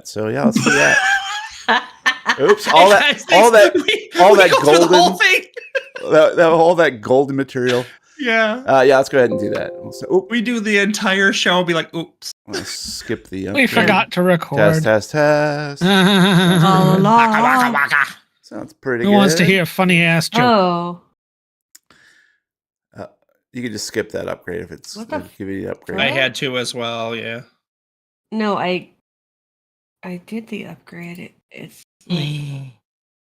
that. So yeah, let's do that. Oops! All that golden material. Yeah. Yeah. Let's go ahead and do that. We do the entire show. Be like, oops. Let's skip the. We forgot to record. Test. Waka, waka. Sounds pretty Who good. wants to hear a funny ass joke? Oh. You can just skip that upgrade if it's give you the upgrade. I had to as well. Yeah. No, I did the upgrade. It's Yeah,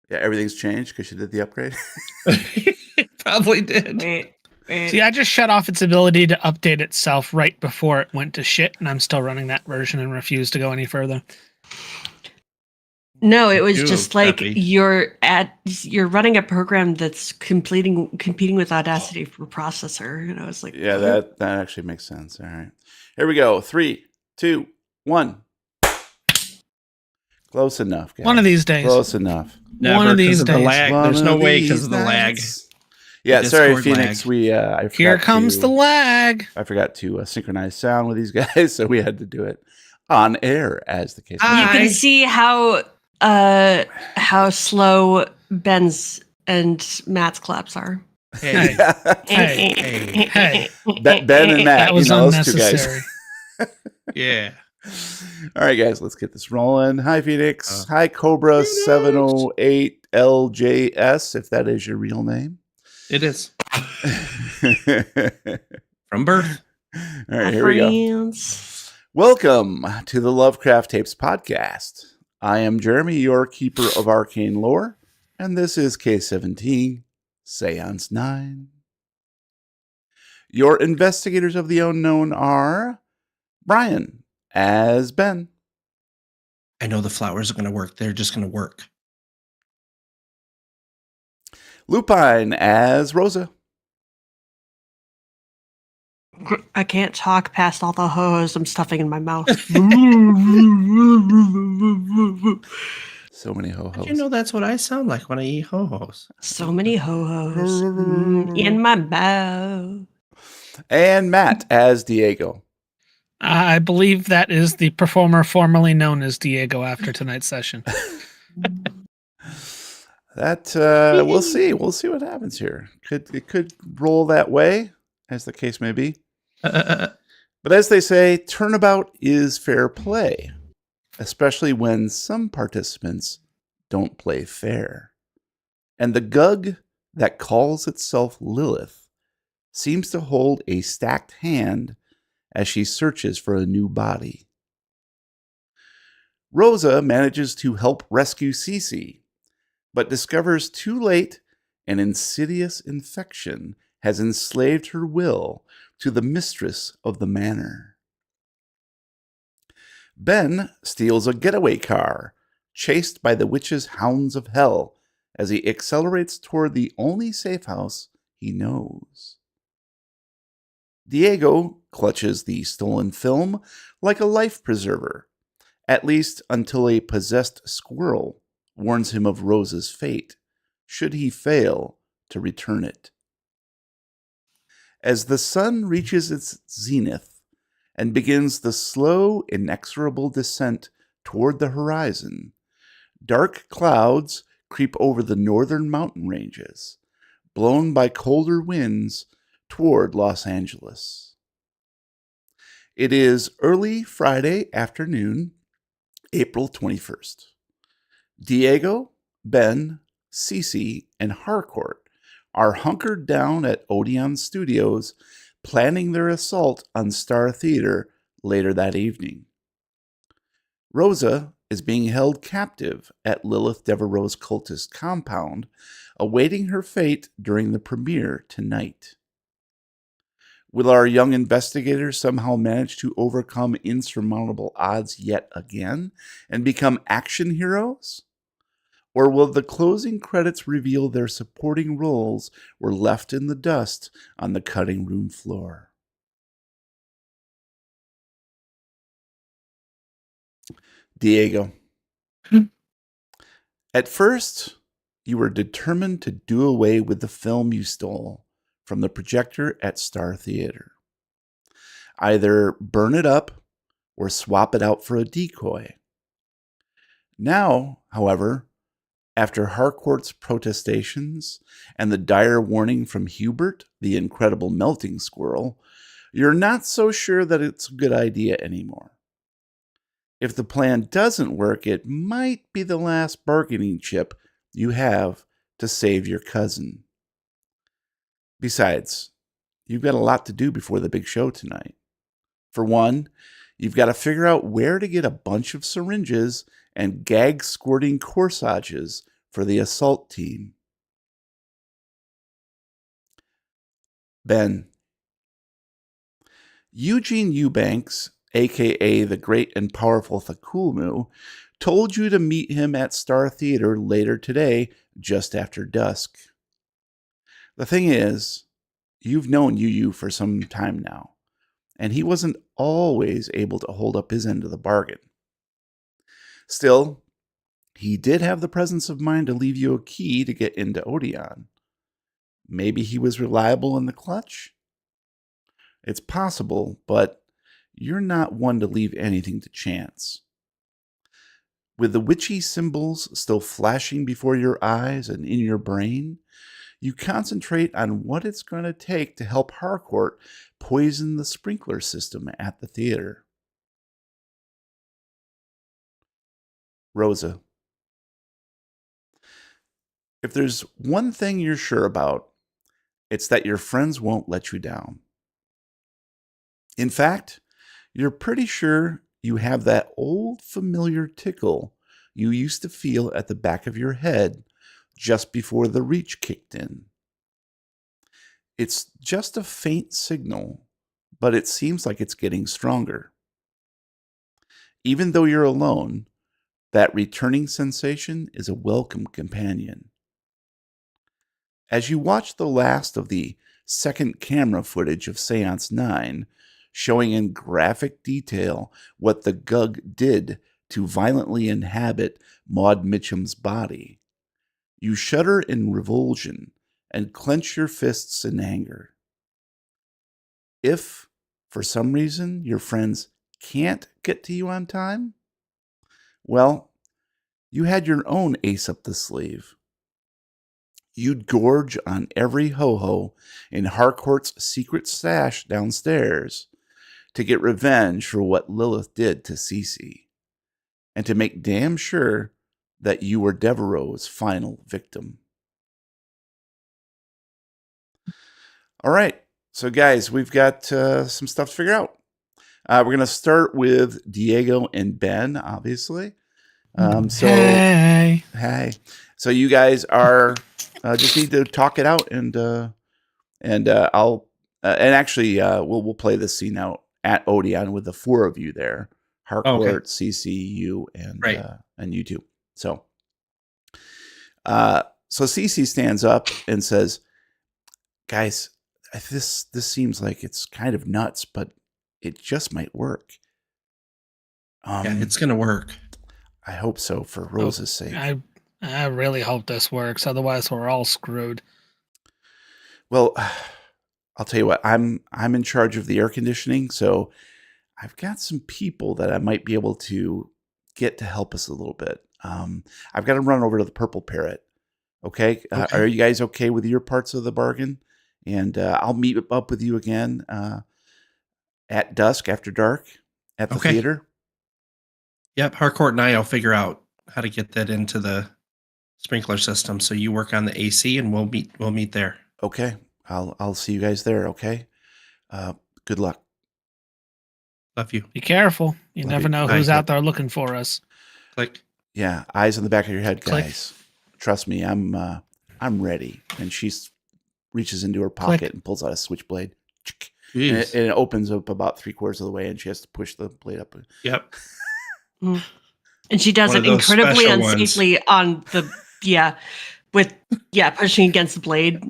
everything's changed because you did the upgrade. It probably did. wait. See, I just shut off its ability to update itself right before it went to shit, and I'm still running that version and refuse to go any further. No, it was Ew, just like Peppy. you're running a program that's competing with Audacity for processor, and I was like, Yeah, what? that actually makes sense. All right, here we go. 3, 2, 1. Close enough, guys. One of these days. Close enough. Never, One of these 'cause of the days. lag. There's no way because of the lag. Yeah, The sorry, Discord Phoenix. lag. I Here forgot comes to- the lag. I forgot to synchronize sound with these guys, so we had to do it on air, as the case may be. You can see how slow Ben's and Matt's claps are. Hey. Hey. Ben and Matt, That was those two guys. unnecessary. Yeah. All right, guys, let's get this rolling. Hi, Phoenix. Hi, Cobra 708LJS, if that is your real name. It is. From birth. All right, here we go. Welcome to the Lovecraft Tapes podcast. I am Jeremy, your keeper of arcane lore, and this is K17, Seance 9. Your investigators of the unknown are Brian as Ben, I know the flowers are going to work. They're just going to work. Lupine as Rosa, I can't talk past all the hoes I'm stuffing in my mouth. so many ho-hos. You know that's what I sound like when I eat ho-hos. So many ho-hos in my mouth. And Matt as Diego. I believe that is the performer formerly known as Diego after tonight's session. That we'll see. We'll see what happens here. It could roll that way, as the case may be. But as they say, turnabout is fair play, especially when some participants don't play fair. And the gug that calls itself Lilith seems to hold a stacked hand as she searches for a new body. Rosa manages to help rescue Cece, but discovers too late an insidious infection has enslaved her will to the mistress of the manor. Ben steals a getaway car, chased by the witch's hounds of hell, as he accelerates toward the only safe house he knows. Diego clutches the stolen film like a life preserver, at least until a possessed squirrel warns him of Rosa's fate, should he fail to return it. As the sun reaches its zenith and begins the slow, inexorable descent toward the horizon, dark clouds creep over the northern mountain ranges, blown by colder winds toward Los Angeles. It is early Friday afternoon, April 21st. Diego, Ben, Cece, and Harcourt are hunkered down at Odeon Studios, planning their assault on Star Theater later that evening. Rosa is being held captive at Lilith Devereaux's cultist compound, awaiting her fate during the premiere tonight. Will our young investigators somehow manage to overcome insurmountable odds yet again and become action heroes? Or will the closing credits reveal their supporting roles were left in the dust on the cutting room floor? Diego. At first, you were determined to do away with the film you stole from the projector at Star Theater. Either burn it up or swap it out for a decoy. Now, however, after Harcourt's protestations and the dire warning from Hubert, the incredible melting squirrel, you're not so sure that it's a good idea anymore. If the plan doesn't work, it might be the last bargaining chip you have to save your cousin. Besides, you've got a lot to do before the big show tonight. For one, you've got to figure out where to get a bunch of syringes and gag-squirting corsages for the assault team. Ben. Eugene Eubanks, a.k.a. the great and powerful Cthulhu, told you to meet him at Star Theater later today, just after dusk. The thing is, you've known Yu for some time now, and he wasn't always able to hold up his end of the bargain. Still, he did have the presence of mind to leave you a key to get into Odeon. Maybe he was reliable in the clutch? It's possible, but you're not one to leave anything to chance. With the witchy symbols still flashing before your eyes and in your brain, you concentrate on what it's going to take to help Harcourt poison the sprinkler system at the theater. Rosa. If there's one thing you're sure about, it's that your friends won't let you down. In fact, you're pretty sure you have that old familiar tickle you used to feel at the back of your head just before the reach kicked in. It's just a faint signal, but it seems like it's getting stronger. Even though you're alone, that returning sensation is a welcome companion. As you watch the last of the second camera footage of Seance 9, showing in graphic detail what the Gug did to violently inhabit Maud Mitchum's body, you shudder in revulsion and clench your fists in anger. If, for some reason, your friends can't get to you on time, well, you had your own ace up the sleeve. You'd gorge on every ho-ho in Harcourt's secret stash downstairs to get revenge for what Lilith did to Cece, and to make damn sure that you were Devereaux's final victim. All right, so guys, we've got some stuff to figure out. We're going to start with Diego and Ben, obviously. Hey. So you guys are just need to talk it out, and I'll actually we'll play this scene out at Odeon with the four of you there: Harcourt, CC, you, and you two. So CC stands up and says, "Guys, this seems like it's kind of nuts, but it just might work." Yeah, it's gonna work. I hope so, for Rosa's sake. I really hope this works. Otherwise, we're all screwed. Well, I'll tell you what. I'm in charge of the air conditioning, so I've got some people that I might be able to get to help us a little bit. I've got to run over to the Purple Parrot. Okay? Are you guys okay with your parts of the bargain? And I'll meet up with you again at dusk, after dark, at the theater. Yep, Harcourt and I'll figure out how to get that into the sprinkler system. So you work on the AC, and we'll meet there. Okay, I'll see you guys there. Okay, good luck. Love you. Be careful. You Love never you. know who's out there looking for us. Click. Yeah, eyes on the back of your head, Click. guys. Trust me, I'm ready. And she reaches into her pocket Click. and pulls out a switchblade. And Jeez. it opens up about 3/4 of the way, and she has to push the blade up. Yep. And she does One it of those incredibly special ones. unsafely on the pushing against the blade.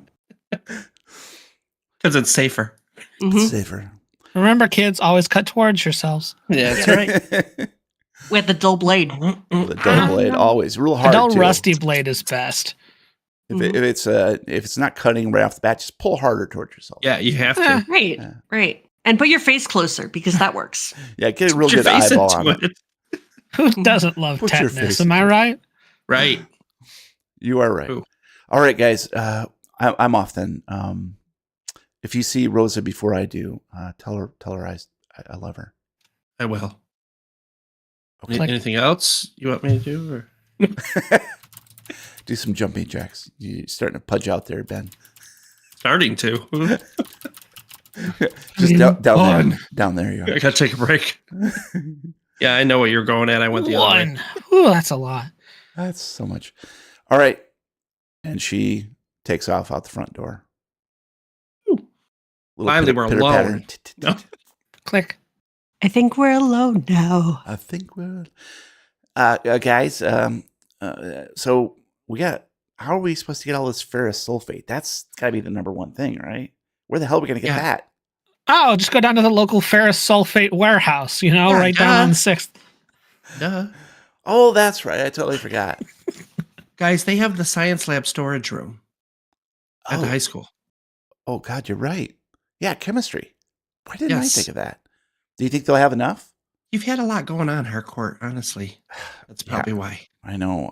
Because it's safer. Mhm. Safer. Remember, kids, always cut towards yourselves. Yeah, that's right. With the dull blade. With a dull blade, always real A hard. dull too. rusty blade is best. If it's not cutting right off the bat, just pull harder towards yourself. Yeah, you have to. Right, right. And put your face closer because that works. Yeah, get a real Put your good face eyeball into on it. Who doesn't love Put your tetanus? face Am I into it. right? Right. You are right. Ooh. All right, guys. I'm off then. If you see Rosa before I do, tell her I love her. I will. Okay. Anything else you want me to do? Or? Do some jumping jacks. You're starting to pudge out there, Ben. Starting to. Just Fun. down there you I are. gotta take a break. Yeah, I know what you're going at. I went the other way. One. Ooh, that's a lot. That's so much. All right. And she takes off out the front door. Ooh. Finally, we're alone. No. Click. I think we're alone now. I think we're guys. So we got. How are we supposed to get all this ferrous sulfate? That's got to be the number one thing, right? Where the hell are we going to get that? Oh, just go down to the local ferrous sulfate warehouse, Yeah, right down on 6th. Duh. Oh, that's right. I totally forgot. Guys, they have the science lab storage room at the high school. Oh, God, you're right. Yeah, chemistry. Why didn't I Yes. think of that? Do you think they'll have enough? You've had a lot going on, Harcourt, honestly. That's probably why. I know.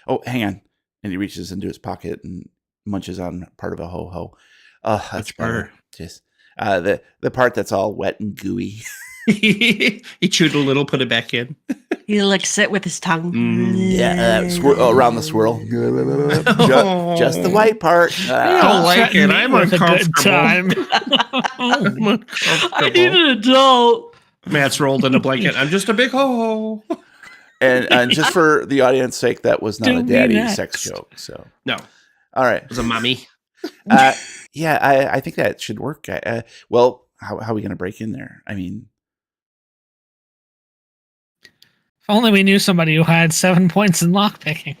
Oh, hang on. And he reaches into his pocket and munches on part of a ho-ho. Oh, that's Which better. part? Just the part that's all wet and gooey. He chewed a little, put it back in. He licks it with his tongue. Yeah, around the swirl. Just the white part. I don't like it. I'm With a good uncomfortable. time. I'm I need uncomfortable. an adult. Matt's rolled in a blanket. I'm just a big ho. And just for the audience sake, that was not Do a me daddy next. sex joke. So, No, all right. it was a mummy. Yeah, I think that should work. Well, how are we going to break in there? I mean, If only we knew somebody who had 7 points in lockpicking.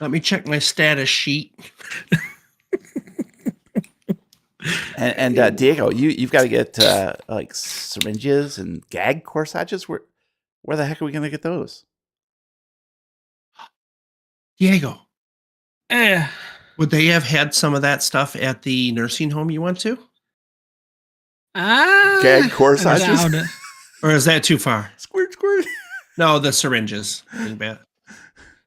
Let me check my status sheet. and Diego, you've got to get like syringes and gag corsages. Where the heck are we going to get those? Diego, Eh, would they have had some of that stuff at the nursing home you went to? Gag I corsages? doubt it. Or is that too far? Squirt, squirt. No, the syringes. In bed.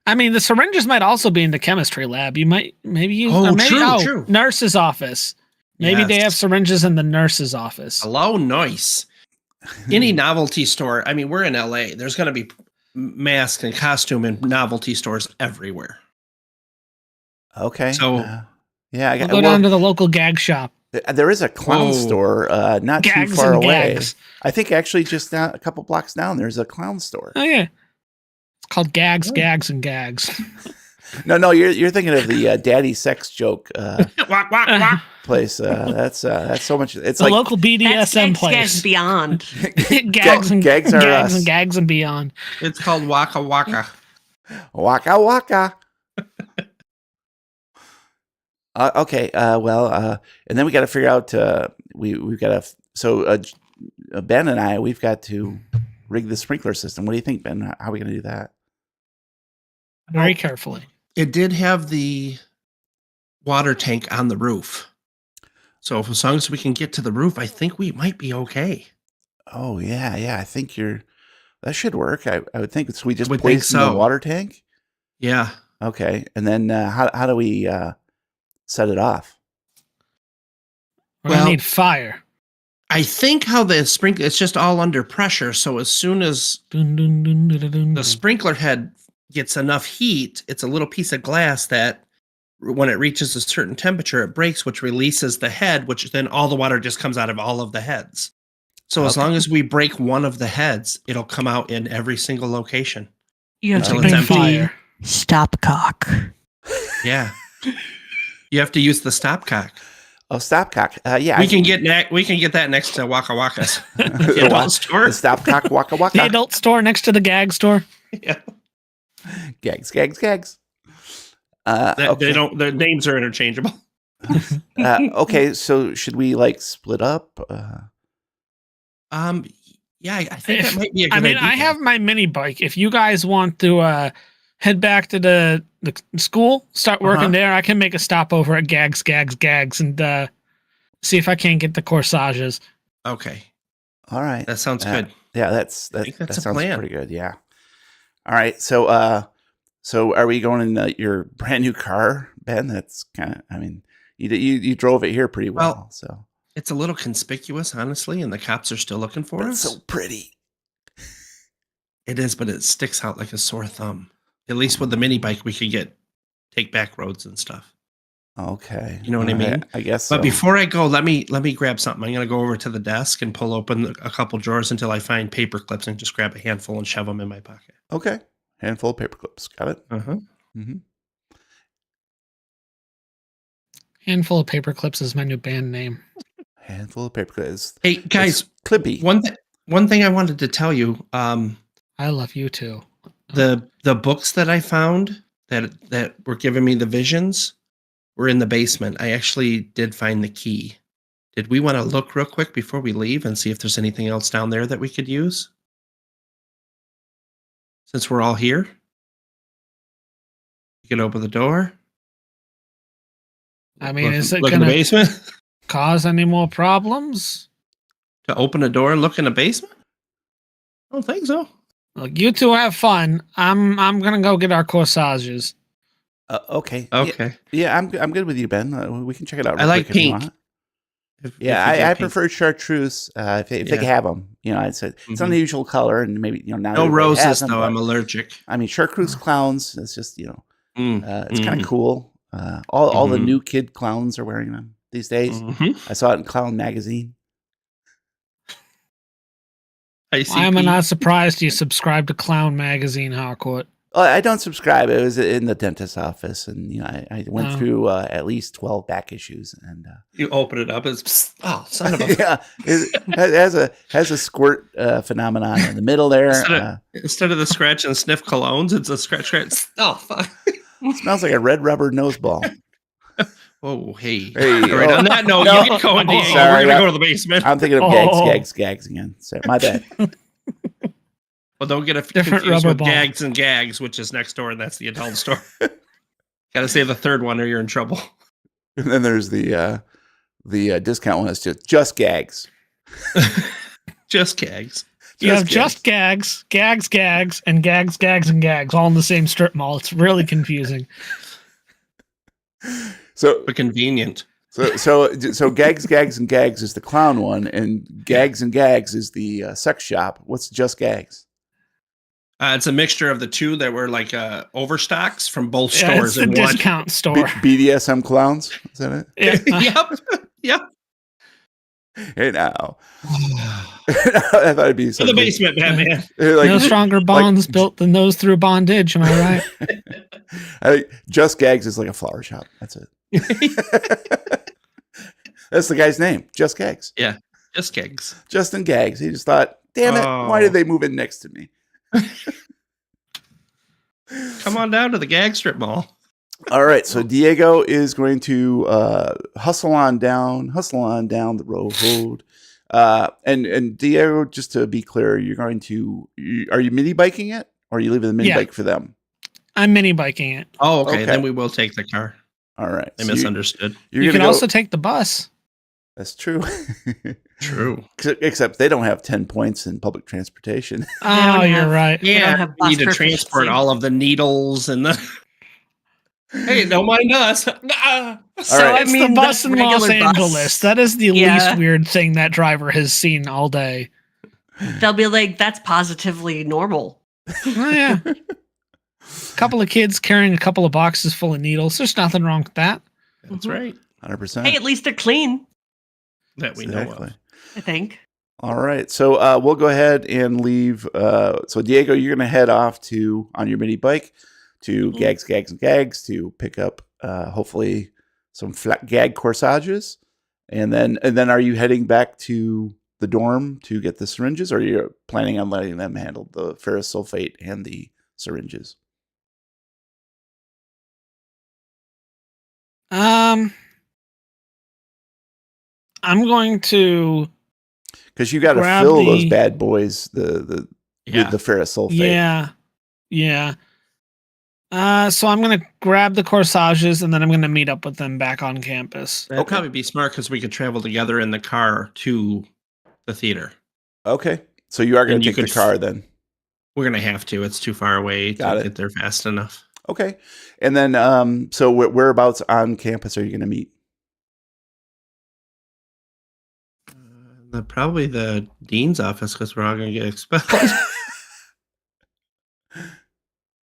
I mean, the syringes might also be in the chemistry lab. You might maybe use True. nurse's office. Maybe they Yes. have syringes in the nurse's office. Hello, nice. Any novelty store. I mean, we're in LA. There's going to be masks and costume and novelty stores everywhere. Okay. So- yeah, We'll go down to the local gag shop. there is a clown Whoa. store not Gags too far and away. gags. I think actually just down, a couple blocks down, there's a clown store. Oh yeah, it's called Gags, Oh. Gags, and Gags. No, you're thinking of the daddy sex joke Whack, whack, whack. place. That's so much. It's The like local That's BDSM Gags place. Beyond. Gags and Gags are Gags us. and Gags and beyond. It's called Waka Waka. waka waka. Okay. And then we got to figure out. We've got to. So Ben and I, we've got to rig the sprinkler system. What do you think, Ben? How are we going to do that? Very carefully. It did have the water tank on the roof. So as long as we can get to the roof, I think we might be okay. Oh yeah. I think that should work. I would think. So we just would think place in the so. water tank. Yeah. Okay, and then how do we set it off? We're gonna Well- need fire. I think how the sprinkler, it's just all under pressure. So as soon as Dun, dun, dun, dun, dun, dun, the dun. sprinkler head gets enough heat, it's a little piece of glass that when it reaches a certain temperature, it breaks, which releases the head, which then all the water just comes out of all of the heads. So as Okay. long as we break one of the heads, it'll come out in every single location. You have Until to it's Bring empty. fire. stopcock. Yeah. You have to use the stopcock. Oh, stopcock. Yeah, We can get that next to Waka Wakas. The adult store. The stopcock. Waka The waka. adult store next to the gag store. Yeah. Gags. They Okay. don't. Their names are interchangeable. Okay, so should we like split up? Yeah, I think that might be a good I mean, idea. I have my mini bike. If you guys want to head back to the school, start working Uh-huh. there, I can make a stop over at Gags, and see if I can't get the corsages. Okay, All right. that sounds Uh, good. Yeah, that think that's a sounds plan. pretty good. Yeah. All right. So are we going in your brand new car, Ben? That's kind of. I mean, you drove it here pretty well. Well, So It's a little conspicuous, honestly, and the cops are still looking for but us. it's so pretty. It is, but it sticks out like a sore thumb. At least with the mini bike, we could take back roads and stuff. Okay. You know what I All right, mean? I guess so. But before I go, let me grab something. I'm gonna go over to the desk and pull open a couple drawers until I find paper clips and just grab a handful and shove them in my pocket. Okay. Handful of paper clips. Got it. Uh huh. Mm-hmm. Handful of paper clips is my new band name. Handful of paper clips. Hey guys, It's Clippy. one thing I wanted to tell you. I love you too. The books that I found that were giving me the visions were in the basement. I actually did find the key. Did we want to look real quick before we leave and see if there's anything else down there that we could use? Since we're all here, you can open the door. I mean, is it look in the going to basement? cause any more problems? To open a door and look in the basement? I don't think so. Look, you two have fun. I'm gonna go get our corsages. Okay. Okay. Yeah, I'm good with you, Ben. We can check it out. I real like quick if you pink. want. If Yeah, you get I pink. prefer chartreuse if they can have them. You know, it's an Mhm. unusual color, and maybe now No everybody roses has them, though. but, I'm allergic. I mean, chartreuse clowns. It's just it's kind Mm. of cool. All the Mhm. new kid clowns are wearing them these days. Mhm. I saw it in Clown Magazine. Why am I not surprised you subscribe to Clown Magazine, Harcourt? Well, I don't subscribe. It was in the dentist's office, and I went Oh. through at least 12 back issues, and You open it up. It's son of a. yeah, it has a squirt phenomenon in the middle there. Instead of the scratch and sniff colognes, it's a scratch. Oh fuck! Smells like a red rubber nose ball. Oh hey. Hey, All right. On that note, no. you get going. Diego. Sorry, We're gonna go to the basement. I'm thinking of Oh. gags again. Sorry, my bad. Well, don't get Different confused rubber with ball. Gags and Gags, which is next door, and that's the adult store. Got to say the third one, or you're in trouble. And then there's the discount one. That's just gags. Just Gags. You have just gags, and gags, and gags, all in the same strip mall. It's really confusing. So But convenient. so gags and gags is the clown one, and gags and gags is the sex shop. What's just gags? It's a mixture of the two that were like overstocks from both Yeah, stores it's the in one. discount store. BDSM clowns. Is that it? Yeah. Yep. Hey now. I thought it'd be In the something. basement, Batman. Like, No stronger bonds built than those through bondage. Am I right? Just Gags is like a flower shop. That's it. That's the guy's name. Just Gags. Yeah. Just Gags. Justin Gags. He just thought, damn it, why did they move in next to me? Come on down to the Gag Strip Mall. All right, so Diego is going to hustle on down the road. And Diego, just to be clear, are you mini biking it, or are you leaving the mini bike for them? I'm mini biking it. Oh, okay. Then we will take the car. All right. I misunderstood. You can also take the bus. That's true. True. Except they don't have 10 points in public transportation. Oh, you're right. Yeah, we need to transport all of the needles and the. Hey, don't mind us. So right. it's the bus in Los regular bus. Angeles. That is the least weird thing that driver has seen all day. They'll be like, that's positively normal. Oh, yeah. Couple of kids carrying a couple of boxes full of needles. There's nothing wrong with that. That's right. 100%. Hey, at least they're clean, That we know of. I think. All right. So we'll go ahead and leave. So Diego, you're going to head off on your mini bike to Gags and Gags to pick up hopefully some flat gag corsages. And then are you heading back to the dorm to get the syringes, or are you planning on letting them handle the ferrous sulfate and the syringes? I'm going to, because you got to grab fill those the- bad boys with the ferrous sulfate. yeah. So I'm going to grab the corsages and then I'm going to meet up with them back on campus. That'd probably be smart because we could travel together in the car to the theater. Okay. So you are going And to you take the could car then. We're gonna have to. It's too far away Got to it. get there fast enough. Okay. And then, so whereabouts on campus are you going to meet? Probably the dean's office because we're all gonna get expelled.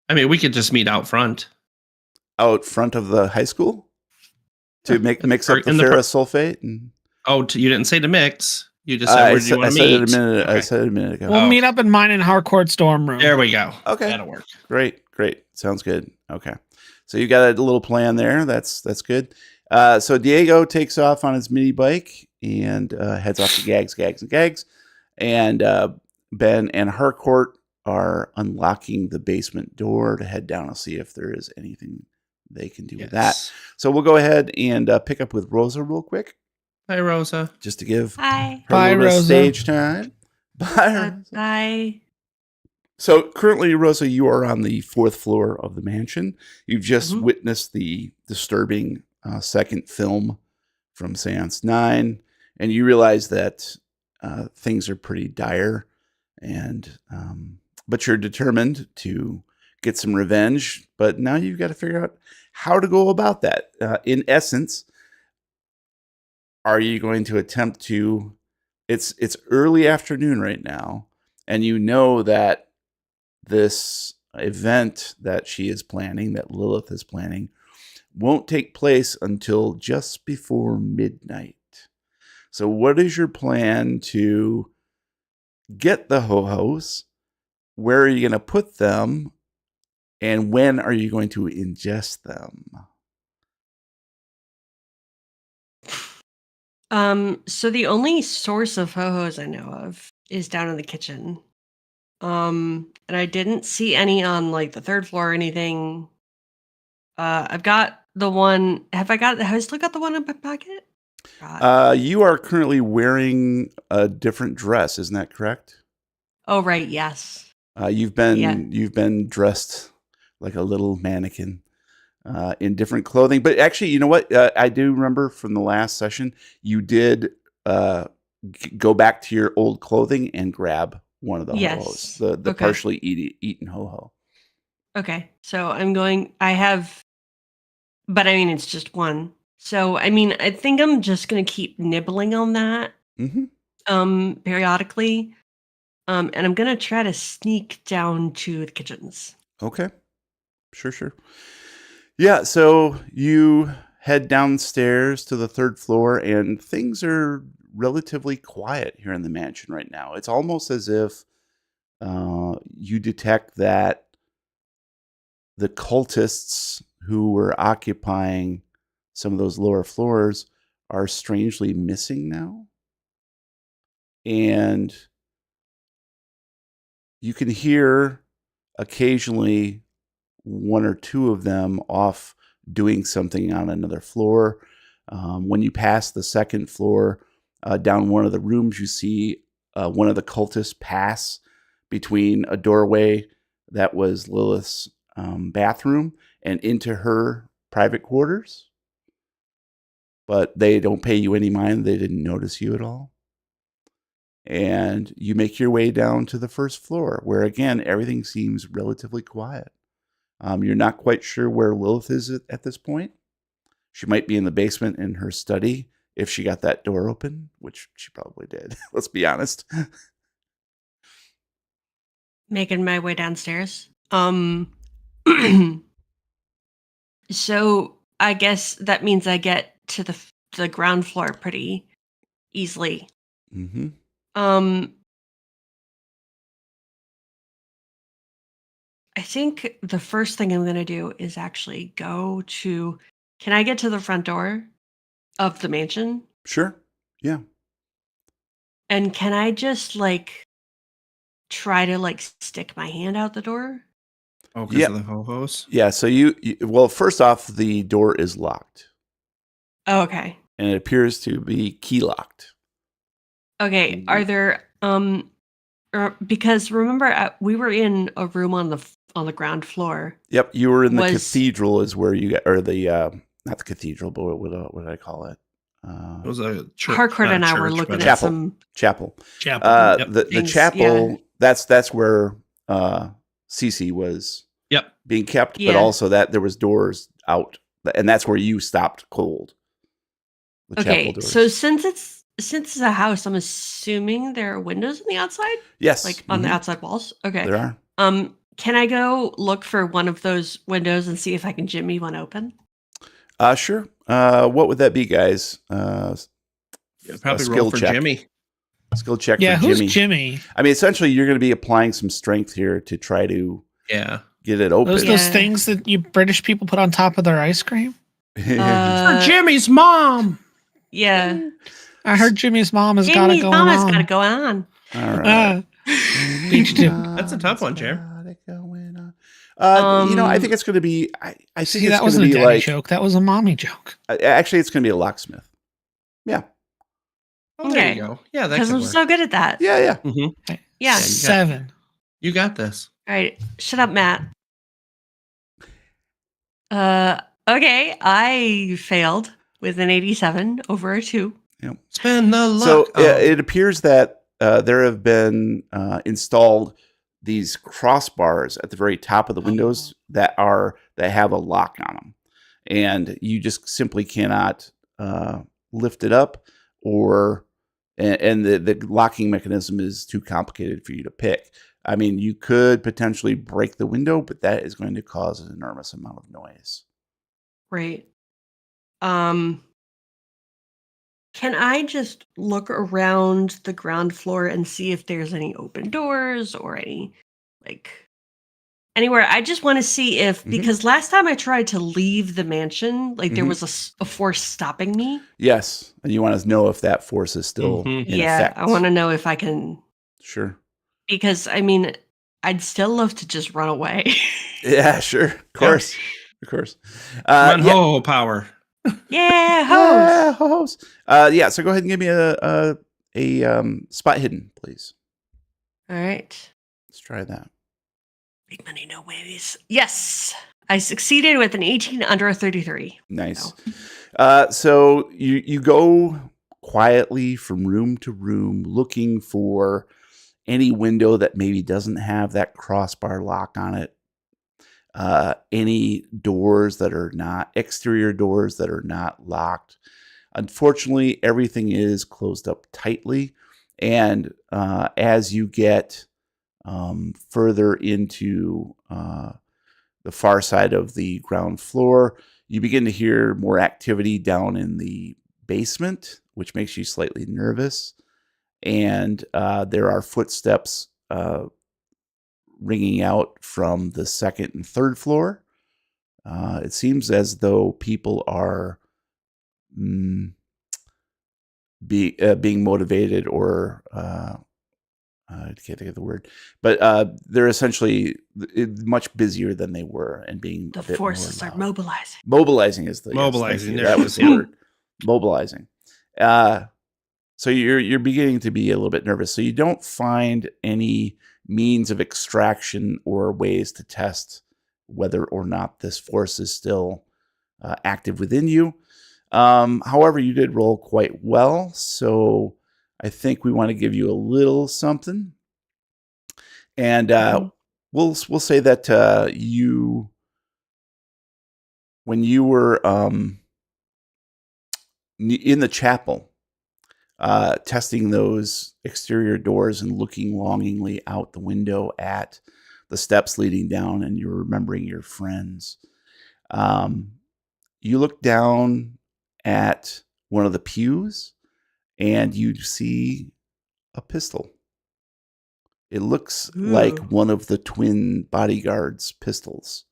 I mean, we could just meet out front. Out front of the high school to mix up the In the ferrous sulfate. And Oh, you didn't say to mix. You just said where do you want to said meet? it a minute. I Okay. said it a minute ago. We'll meet up in mine in Harcourt's dorm room. There we go. Okay. That'll work. Great. Sounds good. Okay. So you got a little plan there. That's good. So Diego takes off on his mini bike and heads off to Gags. And Ben and Harcourt are unlocking the basement door to head down and see if there is anything they can do with that. So we'll go ahead and pick up with Rosa real quick. Hi, Rosa. Just to give Hi. her Bye, a little bit of Rosa. stage time. Bye. Bye. So currently, Rosa, you are on the 4th floor of the mansion. You've just Mhm. witnessed the disturbing second film from Seance 9, and you realize that things are pretty dire, and but you're determined to get some revenge. But now you've got to figure out how to go about that. In essence, are you going to attempt to? It's early afternoon right now, and you know that this event that she is planning, that Lilith is planning, won't take place until just before midnight. So what is your plan to get the ho-hos? Where are you going to put them? And when are you going to ingest them? So the only source of ho-hos I know of is down in the kitchen. And I didn't see any on like the 3rd floor or anything. I've got the one. Have I still got the one in my pocket? You are currently wearing a different dress, isn't that correct? Oh right, yes. You've been dressed like a little mannequin in different clothing. But actually, you know what? I do remember from the last session, you did go back to your old clothing and grab one of the ho-hos, the Okay. partially eaten ho-ho. Okay, so but I mean it's just one. So I mean I think I'm just gonna keep nibbling on that Mm-hmm. periodically. And I'm gonna try to sneak down to the kitchens. Okay. Sure. Yeah, so you head downstairs to the 3rd floor, and things are relatively quiet here in the mansion right now. It's almost as if you detect that the cultists who were occupying some of those lower floors are strangely missing now. And you can hear occasionally one or two of them off doing something on another floor. When you pass the 2nd floor, down one of the rooms, you see one of the cultists pass between a doorway that was Lilith's bathroom and into her private quarters. But they don't pay you any mind. They didn't notice you at all. And you make your way down to the 1st floor, where again, everything seems relatively quiet. You're not quite sure where Lilith is at this point. She might be in the basement in her study if she got that door open, which she probably did. Let's be honest. Making my way downstairs. So I guess that means I get to the ground floor pretty easily. Mm-hmm. I think the first thing I'm gonna do is actually go to. Can I get to the front door of the mansion? Sure. Yeah. And can I just like try to like stick my hand out the door? Oh, because of the ho-hos? Yeah. So well, first off, the door is locked. Oh, okay. And it appears to be key locked. Okay. Are there because remember we were in a room on the ground floor. Yep. You were in the cathedral is where you got, or the not the cathedral, but what did I call it? It was a church. Harcourt not a and I were church, looking but at Chapel. some. chapel. chapel. Yep. The Things, chapel, that's where Cece was Yep. being kept, but Yeah. also that there was doors out, and that's where you stopped cold. The chapel Okay, doors. so since it's a house, I'm assuming there are windows on the outside, yes, like on the mhm, outside walls. Okay. there are. Can I go look for one of those windows and see if I can jimmy one open? Sure. What would that be, guys? Yeah, A probably skill roll for check. Jimmy. Skill check Yeah, for who's Jimmy. Jimmy? I mean, essentially, you're going to be applying some strength here to try to Yeah. get it open. Those Yeah. things that you British people put on top of their ice cream? For Jimmy's mom. Yeah. I heard Jimmy's mom has got it Jamie's going mom has on. got it going on. All right. Beat you to. That's a tough one, Jam. Got it going on. I think it's going to be. I think See, it's that going wasn't to a be daddy like. joke. That was a mommy joke. Actually, it's going to be a locksmith. Yeah. Oh, there Okay. you go. Yeah, that Because could I'm work. so good at that. Yeah. Yeah. Mhm. Yeah. you got- 7. You got this. All right. Shut up, Matt. Okay. I failed with an 87 over a 2. Spin the luck. So Oh, it appears that there have been installed these crossbars at the very top of the windows that have a lock on them, and you just simply cannot lift it up, and the locking mechanism is too complicated for you to pick. I mean, you could potentially break the window, but that is going to cause an enormous amount of noise. Right. Can I just look around the ground floor and see if there's any open doors or any, like, anywhere? I just want to see if, Mhm. because last time I tried to leave the mansion, like, there Mhm. was a force stopping me. Yes, and you want to know if that force is still Mhm. in Yeah, effect. I want to know if I can, Sure. because, I mean, I'd still love to just run away. Yeah, sure. Of course. Of course. Come on, Yeah. ho power. Yeah, hose. Yeah, hose. Yeah, so go ahead and give me a spot hidden, please. All right. Let's try that. Big money, no ways. Yes. I succeeded with an 18 under a 33. Nice. So you go quietly from room to room looking for any window that maybe doesn't have that crossbar lock on it. Any doors that are not exterior doors that are not locked. Unfortunately, everything is closed up tightly. And as you get further into the far side of the ground floor, you begin to hear more activity down in the basement, which makes you slightly nervous. And there are footsteps ringing out from the second and third floor. It seems as though people are being motivated, or I can't think of the word, but they're essentially much busier than they were and being The a bit forces more are loud. mobilizing. Mobilizing is the yes, thank Mobilizing, you. there That it was is, the yeah. word. Mobilizing. So you're beginning to be a little bit nervous. So you don't find any means of extraction or ways to test whether or not this force is still active within you. However, you did roll quite well, so I think we want to give you a little something, and we'll say that you, when you were in the chapel, testing those exterior doors and looking longingly out the window at the steps leading down, and you're remembering your friends. You look down at one of the pews, and you see a pistol. It looks like Ooh. one of the twin bodyguards' pistols.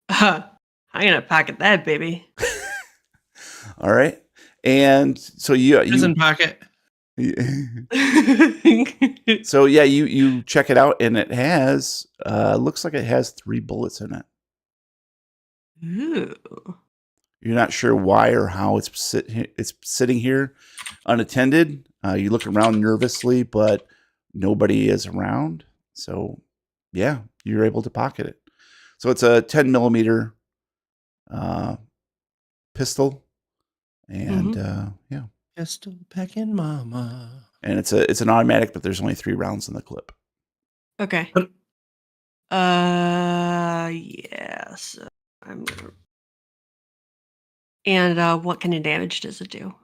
I'm gonna pocket that, baby. All right, and so Prison pocket. so yeah, you check it out, and it has looks like it has 3 bullets in it. Ooh. You're not sure why or how it's sitting here unattended. You look around nervously, but nobody is around. So yeah, you're able to pocket it. So it's a 10 millimeter pistol, And yeah, Pistol packing mama. and it's an automatic, but there's only 3 rounds in the clip. Okay. But- Yes. I'm gonna... And what kind of damage does it do?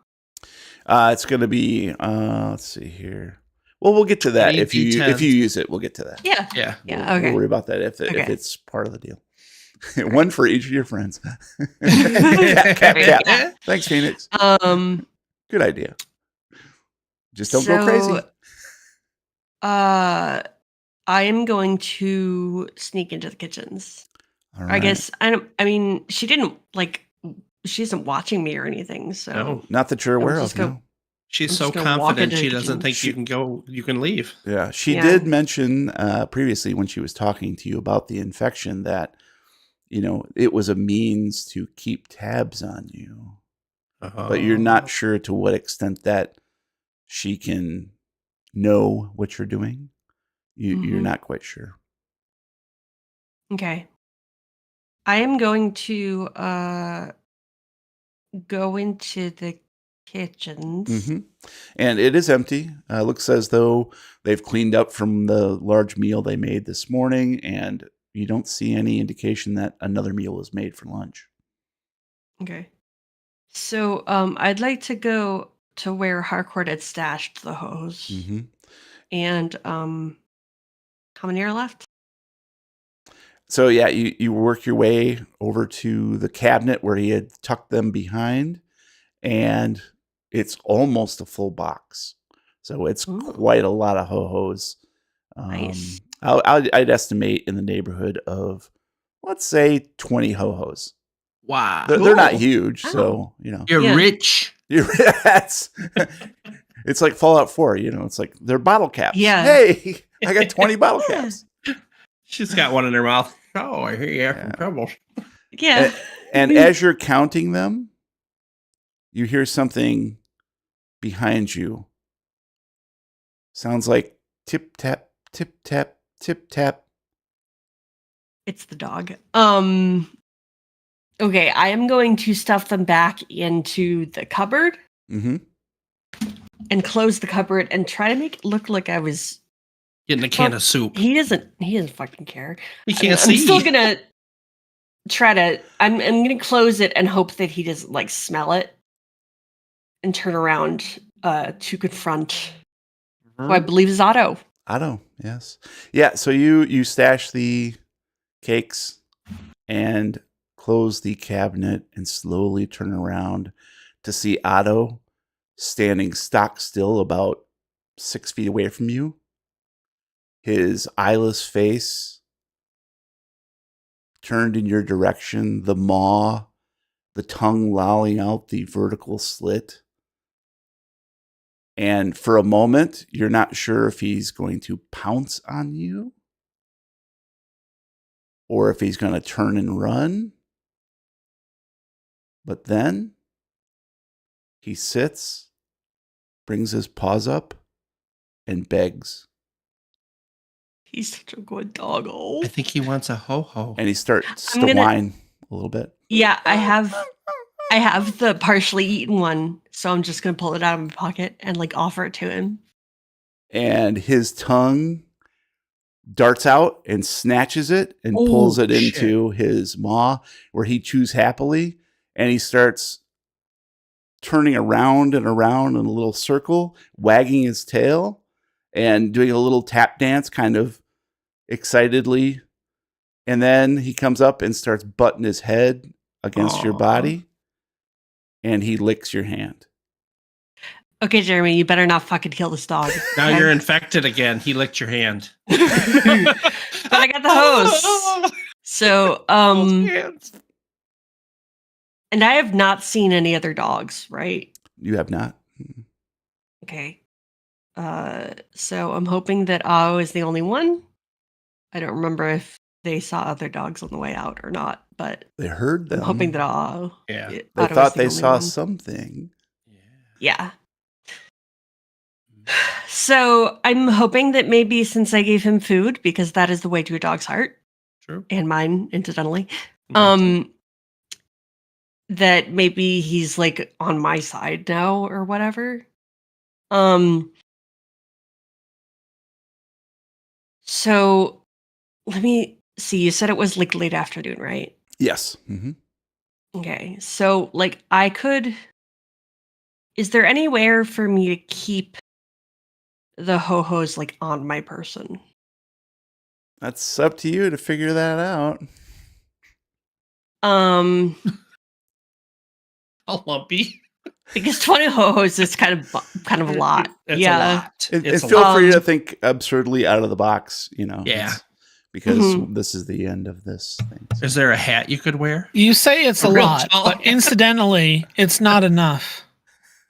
It's going to be let's see here. Well, we'll get to that if you D10s. use it. We'll get to that. Yeah. Yeah. Yeah. We'll Okay. worry about that if Okay. it's part of the deal. One for each of your friends. Cap. Thanks, Phoenix. Good idea. Just don't go crazy. I am going to sneak into the kitchens. All I right. guess I mean, she didn't she isn't watching me or anything. So No. Not that you're I'm aware just of. gonna- No. She's I'm so just gonna walk confident into she the doesn't kitchen. think you can leave. Yeah, she Yeah. did mention previously when she was talking to you about the infection that it was a means to keep tabs on you, but you're not sure to what extent that she can know what you're doing. You're Mhm. not quite sure. Okay. I am going to go into the kitchens. Hmm. And it is empty. Looks as though they've cleaned up from the large meal they made this morning, and you don't see any indication that another meal was made for lunch. Okay. So I'd like to go to where Harcourt had stashed the hose. Hmm. And how many are left? So yeah, you work your way over to the cabinet where he had tucked them behind, and it's almost a full box. So it's Ooh. quite a lot of ho-hos. Nice. I'd estimate in the neighborhood of, let's say, 20 ho-hos. Wow. They're not Cool. huge, Oh. so You're Yeah. rich. it's like Fallout 4. It's like they're bottle caps. Yeah. Hey, I got 20 bottle caps. She's got one in her mouth. Oh, I hear you have Yeah. some trouble. Yeah. And as you're counting them, you hear something behind you. Sounds like tip tap, tip tap, tip tap. It's the dog. Okay, I am going to stuff them back into the cupboard Mm-hmm. and close the cupboard and try to make it look like I was. Getting a can of soup. He doesn't fucking care. You can't I'm see. still gonna try to. I'm gonna close it and hope that he doesn't smell it, and turn around to confront who I believe is Otto. Otto, yes. Yeah, so you stash the cakes and close the cabinet and slowly turn around to see Otto standing stock still about 6 feet away from you. His eyeless face turned in your direction, the maw, the tongue lolling out the vertical slit. And for a moment, you're not sure if he's going to pounce on you or if he's going to turn and run. But then he sits, brings his paws up, and begs. He's such a good doggo. I think he wants a ho-ho. And he starts I'm to gonna- whine a little bit. Yeah, I have the partially eaten one, so I'm just gonna pull it out of my pocket and offer it to him. And his tongue darts out and snatches it and pulls it shit. into his maw where he chews happily. And he starts turning around and around in a little circle, wagging his tail and doing a little tap dance kind of excitedly. And then he comes up and starts butting his head against your Aw. body. And he licks your hand. Okay, Jeremy, you better not fucking kill this dog. Now okay? you're infected again. He licked your hand. But I got the hose. So, Hands. and I have not seen any other dogs, right? You have not. Okay. So I'm hoping that Ao is the only one. I don't remember if they saw other dogs on the way out or not, but They heard them. I'm hoping that Ao. Yeah. They Otto is thought the they only saw one. something. Yeah. So I'm hoping that maybe since I gave him food, because that is the way to a dog's heart, True. and mine, incidentally, Yeah. that maybe he's like on my side now or whatever. So let me see. You said it was like late afternoon, right? Yes. Mm-hmm. Okay. So like I could. Is there anywhere for me to keep the ho-hos like on my person? That's up to you to figure that out. A lumpy. Because 20 ho-hos is kind of a lot. It's yeah. a lot. And It's a feel lot. free to think absurdly out of the box, Yeah. because Mhm. this is the end of this thing. Is there a hat you could wear? You say it's a A real lot, tall but hat. incidentally, it's not enough.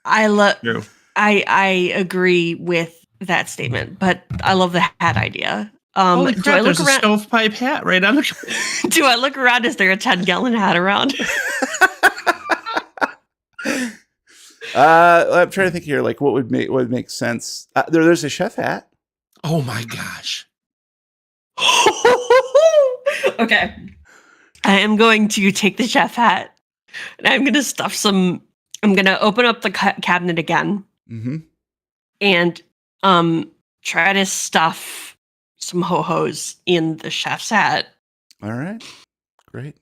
True. I agree with that statement, but I love the hat idea. Holy Do I crap, look there's a around? stovepipe hat right on the... Do I look around? Is there a 10-gallon hat around? I'm trying to think here, like what would make sense. There's a chef hat. Oh my gosh. Okay. I am going to take the chef hat and I'm going to stuff some. I'm going to open up the cabinet again Mm-hmm. and try to stuff some ho-hos in the chef's hat. All right, great.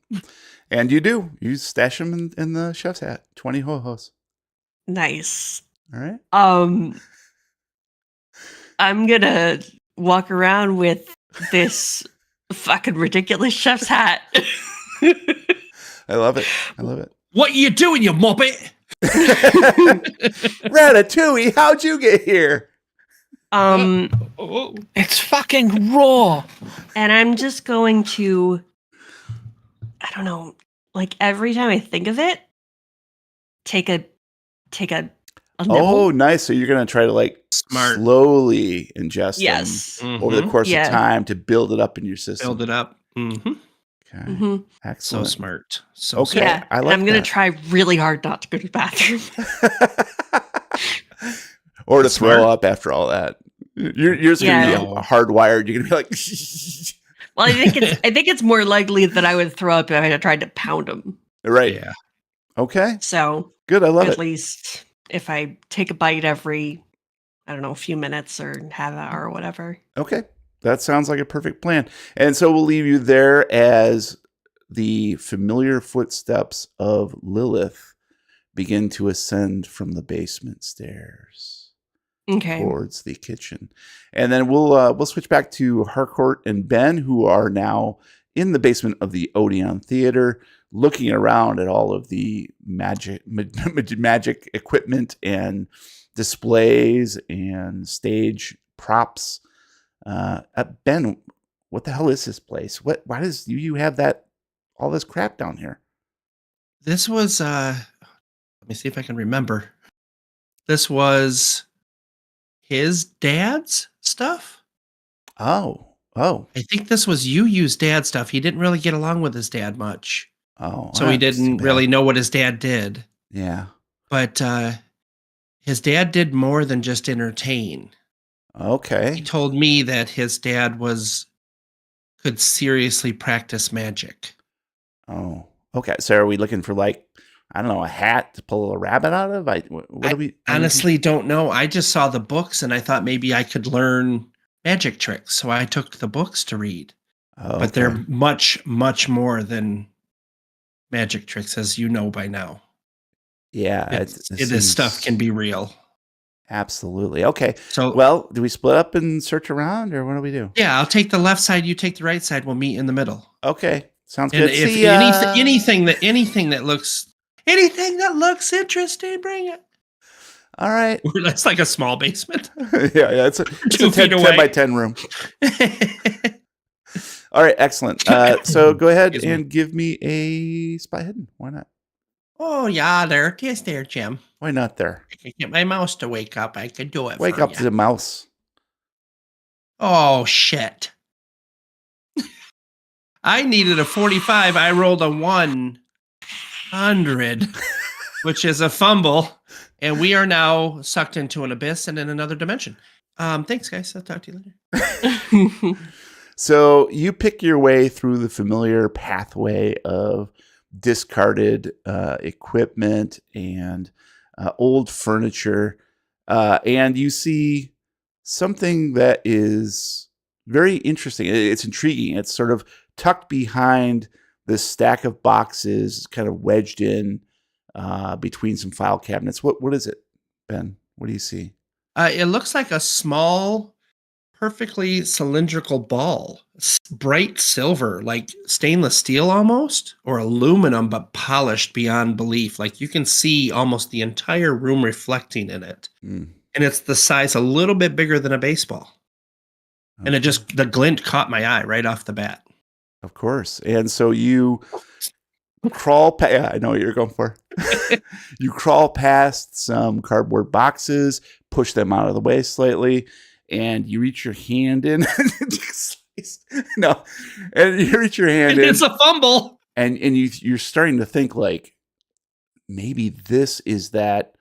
And you stash them in the chef's hat. 20 ho-hos. Nice. All right. I'm going to walk around with this fucking ridiculous chef's hat. I love it. What you doing, you muppet? Ratatouille, how'd you get here? Oh. It's fucking raw. And I'm just going to, I don't know, like every time I think of it, take a nibble. Oh, nice. So you're gonna try to like Smart. slowly ingest Yes. them over the course Yeah. of time to build it up in your system. Build it up. Mm-hmm. Okay. Mhm. So Excellent. smart. So Okay. Yeah. I And like I'm going to that. try really hard not to go to the bathroom. Or to Smart. throw up after all that. Yours is Yeah. gonna be hardwired. You're gonna be like, Well, I think it's more likely that I would throw up if I tried to pound them. right. Yeah. Okay. So Good. I love at it. least if I take a bite every, I don't know, a few minutes or half an hour or whatever. Okay. That sounds like a perfect plan. And so we'll leave you there as the familiar footsteps of Lilith begin to ascend from the basement stairs Okay. towards the kitchen. And then we'll switch back to Harcourt and Ben, who are now in the basement of the Odeon Theater, looking around at all of the magic equipment and displays and stage props. Ben, what the hell is this place? Why does you have all this crap down here? This was let me see if I can remember. This was his dad's stuff. Oh. I think this was Yu's dad's stuff. He didn't really get along with his dad much. Oh. So he that's too didn't bad. really know what his dad did. Yeah. But his dad did more than just entertain. He Okay. told me that his dad could seriously practice magic. Oh. Okay. So are we looking for like, I don't know, a hat to pull a rabbit out of? What are we Honestly, don't know. I just saw the books and I thought maybe I could learn magic tricks. So I took the books to read. Oh, But they're okay. much, much more than magic tricks, as you know by now. Yeah. This stuff can be real. Absolutely. Okay. So, Well, do we split up and search around, or what do we do? yeah, I'll take the left side. You take the right side. We'll meet in the middle. Okay. Sounds And good. if See ya. anything that looks interesting, bring it. All right. That's like a small basement. yeah. It's a 2 10, feet away. by 10 room. All right. Excellent. So go ahead Excuse me. and give me a spy hidden. Why not? Oh yeah, there it is, there, Jim. Why not there? I can get my mouse to wake up. I could do it. Wake for up ya. to the mouse. Oh shit! I needed a 45. I rolled a 100, which is a fumble, and we are now sucked into an abyss and in another dimension. Thanks, guys. I'll talk to you later. So you pick your way through the familiar pathway of discarded equipment and old furniture. And you see something that is very interesting. It's intriguing. It's sort of tucked behind this stack of boxes, kind of wedged in between some file cabinets. What is it, Ben? What do you see? It looks like a small, perfectly cylindrical ball. Bright silver, like stainless steel almost, or aluminum, but polished beyond belief. Like you can see almost the entire room reflecting in it. Mm. And it's the size a little bit bigger than a baseball. And the glint caught my eye right off the bat. Of course. And so you crawl past, I know what you're going for. You crawl past some cardboard boxes, push them out of the way slightly, and you reach your hand in. No. And you reach your hand in. It's a fumble. And you're starting to think like, maybe this is that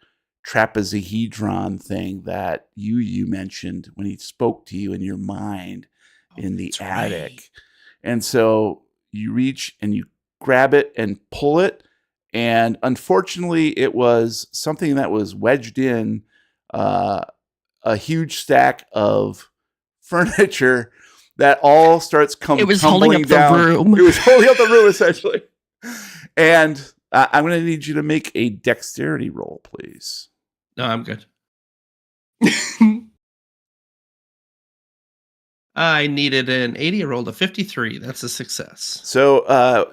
trapezohedron thing that you mentioned when he spoke to you in your mind in the attic. Right. And so you reach and you grab it and pull it. And unfortunately, it was something that was wedged in a huge stack of furniture that all starts tumbling down. It was holding up the room. It was holding up the room, essentially. And I'm going to need you to make a dexterity roll, please. No, I'm good. I needed an 80. I rolled a 53. That's a success. So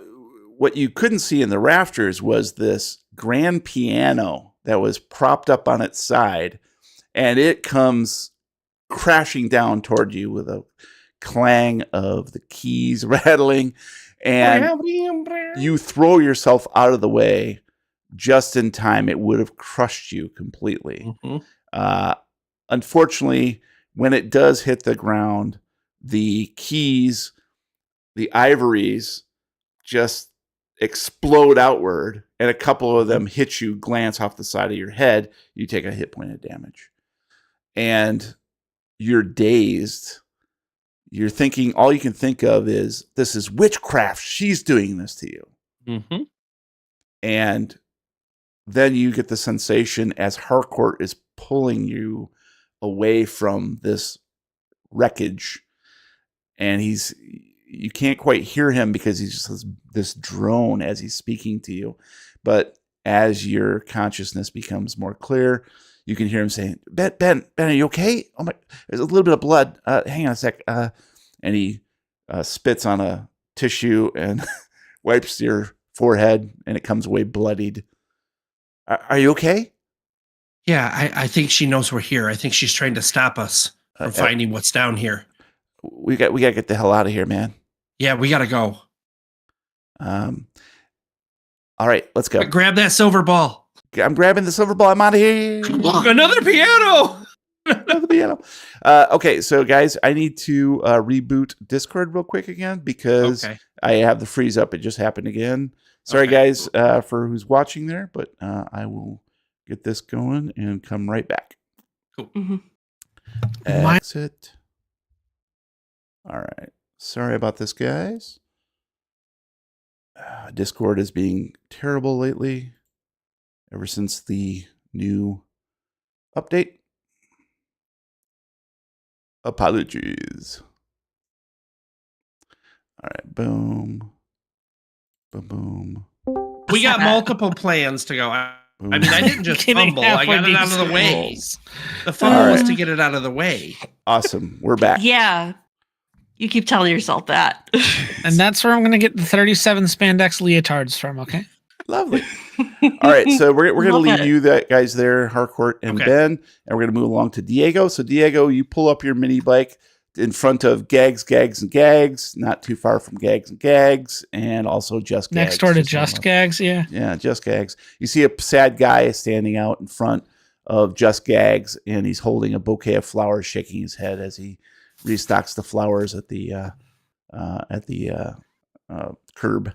what you couldn't see in the rafters was this grand piano that was propped up on its side, and it comes crashing down toward you with a clang of the keys rattling, and you throw yourself out of the way just in time. It would have crushed you completely. Mm-hmm. Unfortunately, when it does hit the ground, the keys, the ivories, just explode outward, and a couple of them hit you, glance off the side of your head. You take a hit point of damage. And you're dazed. You're thinking, all you can think of is, this is witchcraft. She's doing this to you. Mm-hmm. And then you get the sensation as Harcourt is pulling you away from this wreckage. And you can't quite hear him because he's just this drone as he's speaking to you. But as your consciousness becomes more clear, you can hear him saying, Ben, are you okay? Oh my, there's a little bit of blood. Hang on a sec. And he spits on a tissue and wipes your forehead, and it comes away bloodied. Are you okay? Yeah, I think she knows we're here. I think she's trying to stop us from finding what's down here. We got to get the hell out of here, man. Yeah, we got to go. All right, let's go. Grab that silver ball. I'm grabbing the silver ball. I'm out of here. Another piano. Another piano. Okay, so guys, I need to reboot Discord real quick again because I have the freeze up. It just happened again. Sorry, guys, for who's watching there, but I will get this going and come right back. Cool. Mm-hmm. Exit. All right. Sorry about this, guys. Discord is being terrible lately ever since the new update. Apologies. All right. Boom. Boom, boom. We got multiple plans to go. I mean, I didn't just fumble. I got it out of the way. The fumble was to get it out of the way. Awesome. We're back. Yeah. You keep telling yourself that. And that's where I'm going to get the 37 spandex leotards from, okay? Lovely. All right, so we're going to leave you guys there, Harcourt and Ben, and we're going to move along to Diego. So, Diego, you pull up your mini bike in front of Gags, and Gags, not too far from Gags, and also Just Gags. Next door to Just Gags, yeah. Yeah, Just Gags. You see a sad guy standing out in front of Just Gags, and he's holding a bouquet of flowers, shaking his head as he restocks the flowers at the curb.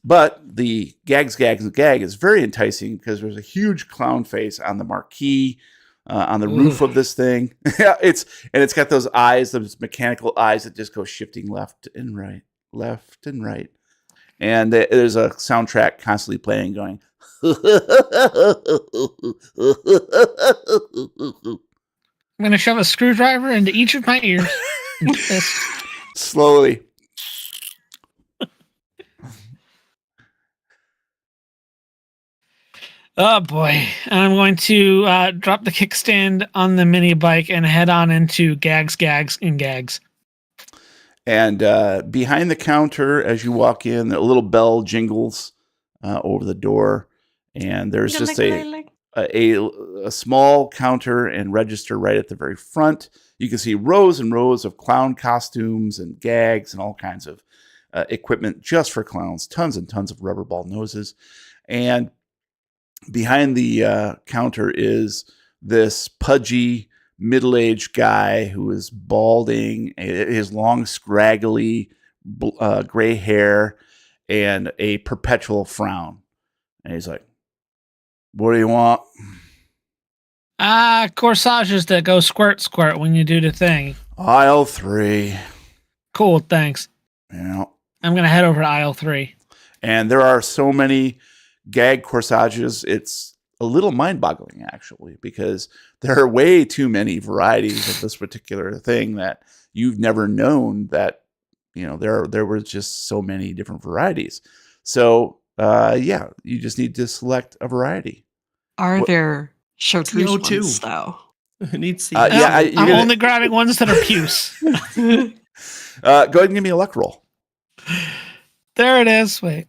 But the Gags, and Gag is very enticing because there's a huge clown face on the marquee, on the roof of this thing. Yeah, it's got those eyes, those mechanical eyes that just go shifting left and right. And there's a soundtrack constantly playing, going. I'm going to shove a screwdriver into each of my ears. Slowly. Oh boy. I'm going to drop the kickstand on the mini bike and head on into gags, and gags. And behind the counter, as you walk in, a little bell jingles over the door. And there's just a small counter and register right at the very front. You can see rows and rows of clown costumes and gags and all kinds of equipment just for clowns. Tons and tons of rubber ball noses. And behind the counter is this pudgy, middle-aged guy who is balding, his long, scraggly gray hair, and a perpetual frown. And he's like, "What do you want?" Corsages that go squirt when you do the thing. Aisle 3. Cool, thanks. Yeah. I'm going to head over to aisle 3. And there are so many gag corsages, it's a little mind-boggling, actually, because there are way too many varieties of this particular thing that you've never known that, there were just so many different varieties. So, you just need to select a variety. Are there chartreuse CO2. ones, though? It needs to. I'm only grabbing ones that are puce. Go ahead and give me a luck roll. There it is. Wait.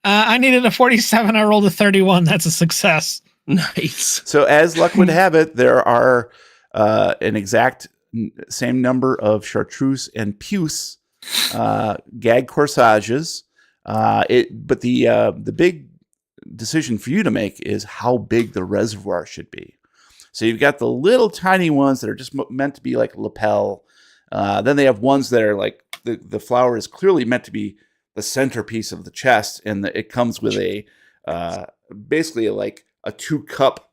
I needed a 47. I rolled a 31. That's a success. Nice. So as luck would have it, there are an exact same number of chartreuse and puce gag corsages. But the big decision for you to make is how big the reservoir should be. So you've got the little tiny ones that are just meant to be like lapel. Then they have ones that are like the flower is clearly meant to be the centerpiece of the chest, and it comes with a basically like a 2-cup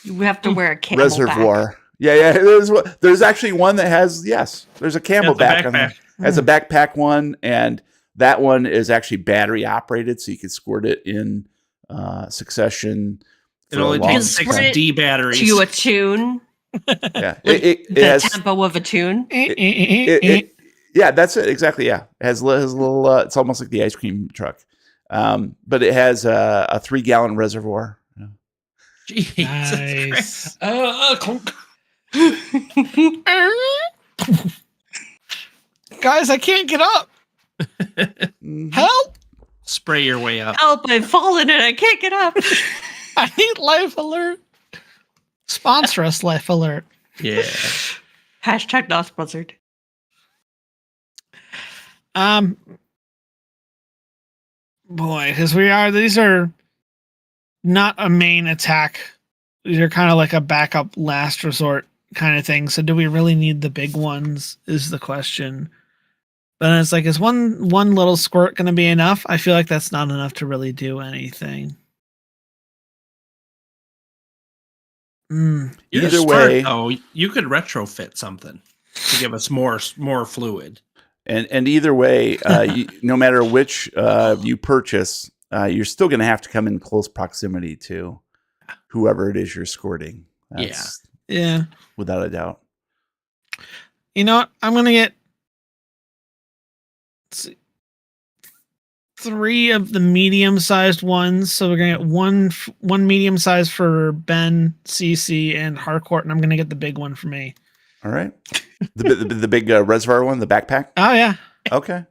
You have to wear a camel reservoir. back. Yeah. There's actually one that has there's a camelback on there. Has a backpack one, and that one is actually battery operated, so you can squirt it in successsion. It only takes 6 D batteries to a tune. Yeah, it the has tempo of a tune. Yeah, that's it. Exactly. Yeah. It has little, it's almost like the ice cream truck. But it has a 3-gallon reservoir. Yeah. Jesus Nice. Guys, I can't get up. Help! Spray your way up. Help, I've fallen and I can't get up. I need Life Alert. Sponsor us, Life Alert. Yeah. Hashtag not sponsored. Boy, because these are not a main attack. These are kind of like a backup last resort kind of thing. So do we really need the big ones is the question. But it's like, is one little squirt going to be enough? I feel like that's not enough to really do anything. Either way, you could retrofit something to give us more fluid. And either way, no matter which you purchase, you're still going to have to come in close proximity to whoever it is you're squirting. Yeah. Without a doubt. You know what? I'm going to get 3 of the medium-sized ones. So we're going to get one medium-sized for Ben, CC, and Harcourt, and I'm going to get the big one for me. All right. The big reservoir one, the backpack? Oh, yeah. Okay.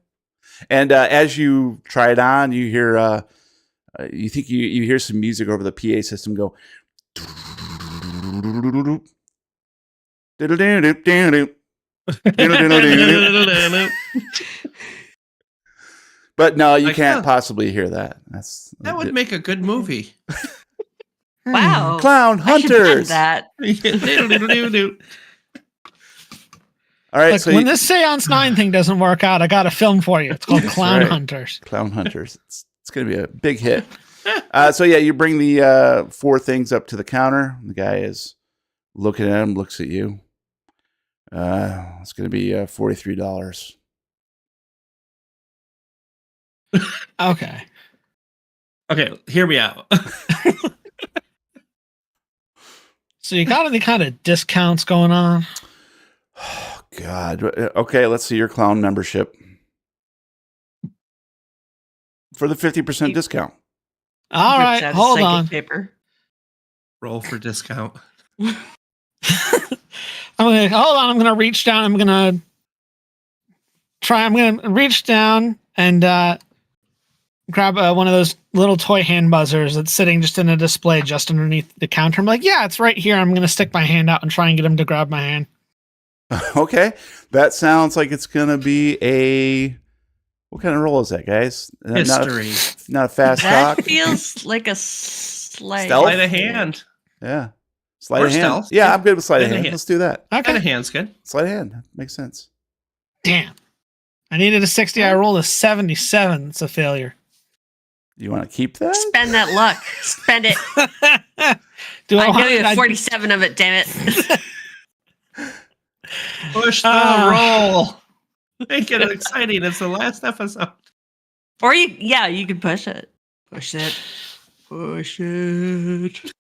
And as you try it on, you hear, you think you hear some music over the PA system go. But no, you can't possibly hear that. That would make a good movie. Wow. Clown Hunters. That. All right. Look, So when this Seance 9 thing doesn't work out, I got a film for you. It's called Clown Hunters. Clown Hunters. It's going to be a big hit. So yeah, you bring the 4 things up to the counter. The guy is looking at him, looks at you. It's going to be $43. Okay. Okay, hear me out. So you got any kind of discounts going on? Oh, God. Okay, let's see your clown membership for the 50% discount. All Rips right, out his hold psychic on. paper. Roll for discount. Hold on. I'm gonna reach down. I'm gonna reach down and grab one of those little toy hand buzzers that's sitting just in a display just underneath the counter. I'm like, yeah, it's right here. I'm gonna stick my hand out and try and get him to grab my hand. Okay, that sounds like it's going to be what kind of roll is that, guys? History. Not a fast That talk. feels like a slight. Stealth? Sleight of hand. Yeah. Sleight Or of hand. stealth. Yeah, I'm good with sleight of Sleight of hand. hand. Let's do that. Sleight Okay. of hand's good. Sleight of hand. Makes sense. Damn. I needed a 60. I rolled a 77. It's a failure. You want to keep that? Spend that luck. Spend it. Do I want- give you 47 of it, damn it. Push the roll. Make it exciting. It's the last episode. Or you can push it. Push it. Push it.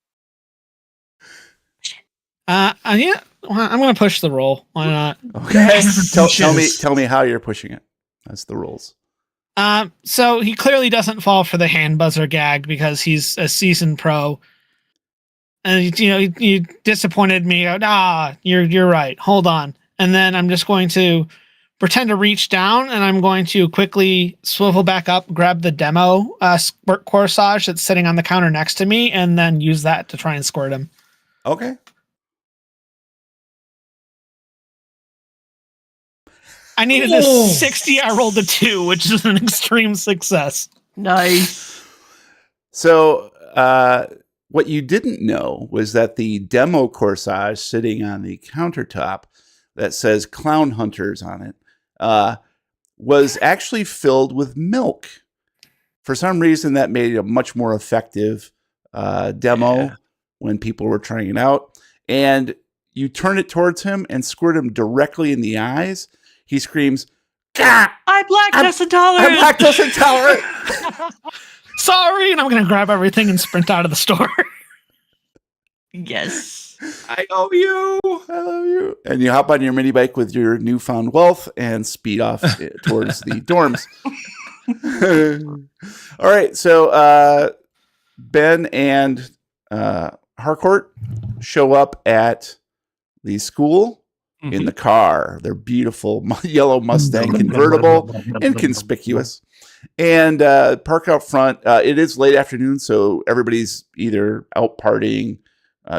Yeah, well, I'm gonna push the roll. Why not? Okay. tell me Yes. tell me how you're pushing it. That's the rules. So he clearly doesn't fall for the hand buzzer gag because he's a seasoned pro. And you disappointed me. You're right. Hold on. And then I'm just going to pretend to reach down, and I'm going to quickly swivel back up, grab the demo squirt corsage that's sitting on the counter next to me, and then use that to try and squirt him. Okay. I needed a 60. I rolled a 2, which is an extreme success. Nice. So what you didn't know was that the demo corsage sitting on the countertop that says Clown Hunters on it was actually filled with milk. For some reason, that made it a much more effective demo when people were trying it out. And you turn it towards him and squirt him directly in the eyes. He screams, "Gah! I'm lactose intolerant. I'm lactose intolerant." Sorry, and I'm going to grab everything and sprint out of the store. Yes. I owe you. I love you. And you hop on your mini bike with your newfound wealth and speed off towards the dorms. All right. So Ben and Harcourt show up at the school in the car. Their beautiful yellow Mustang convertible, inconspicuous. And park out front. It is late afternoon, so everybody's either out partying,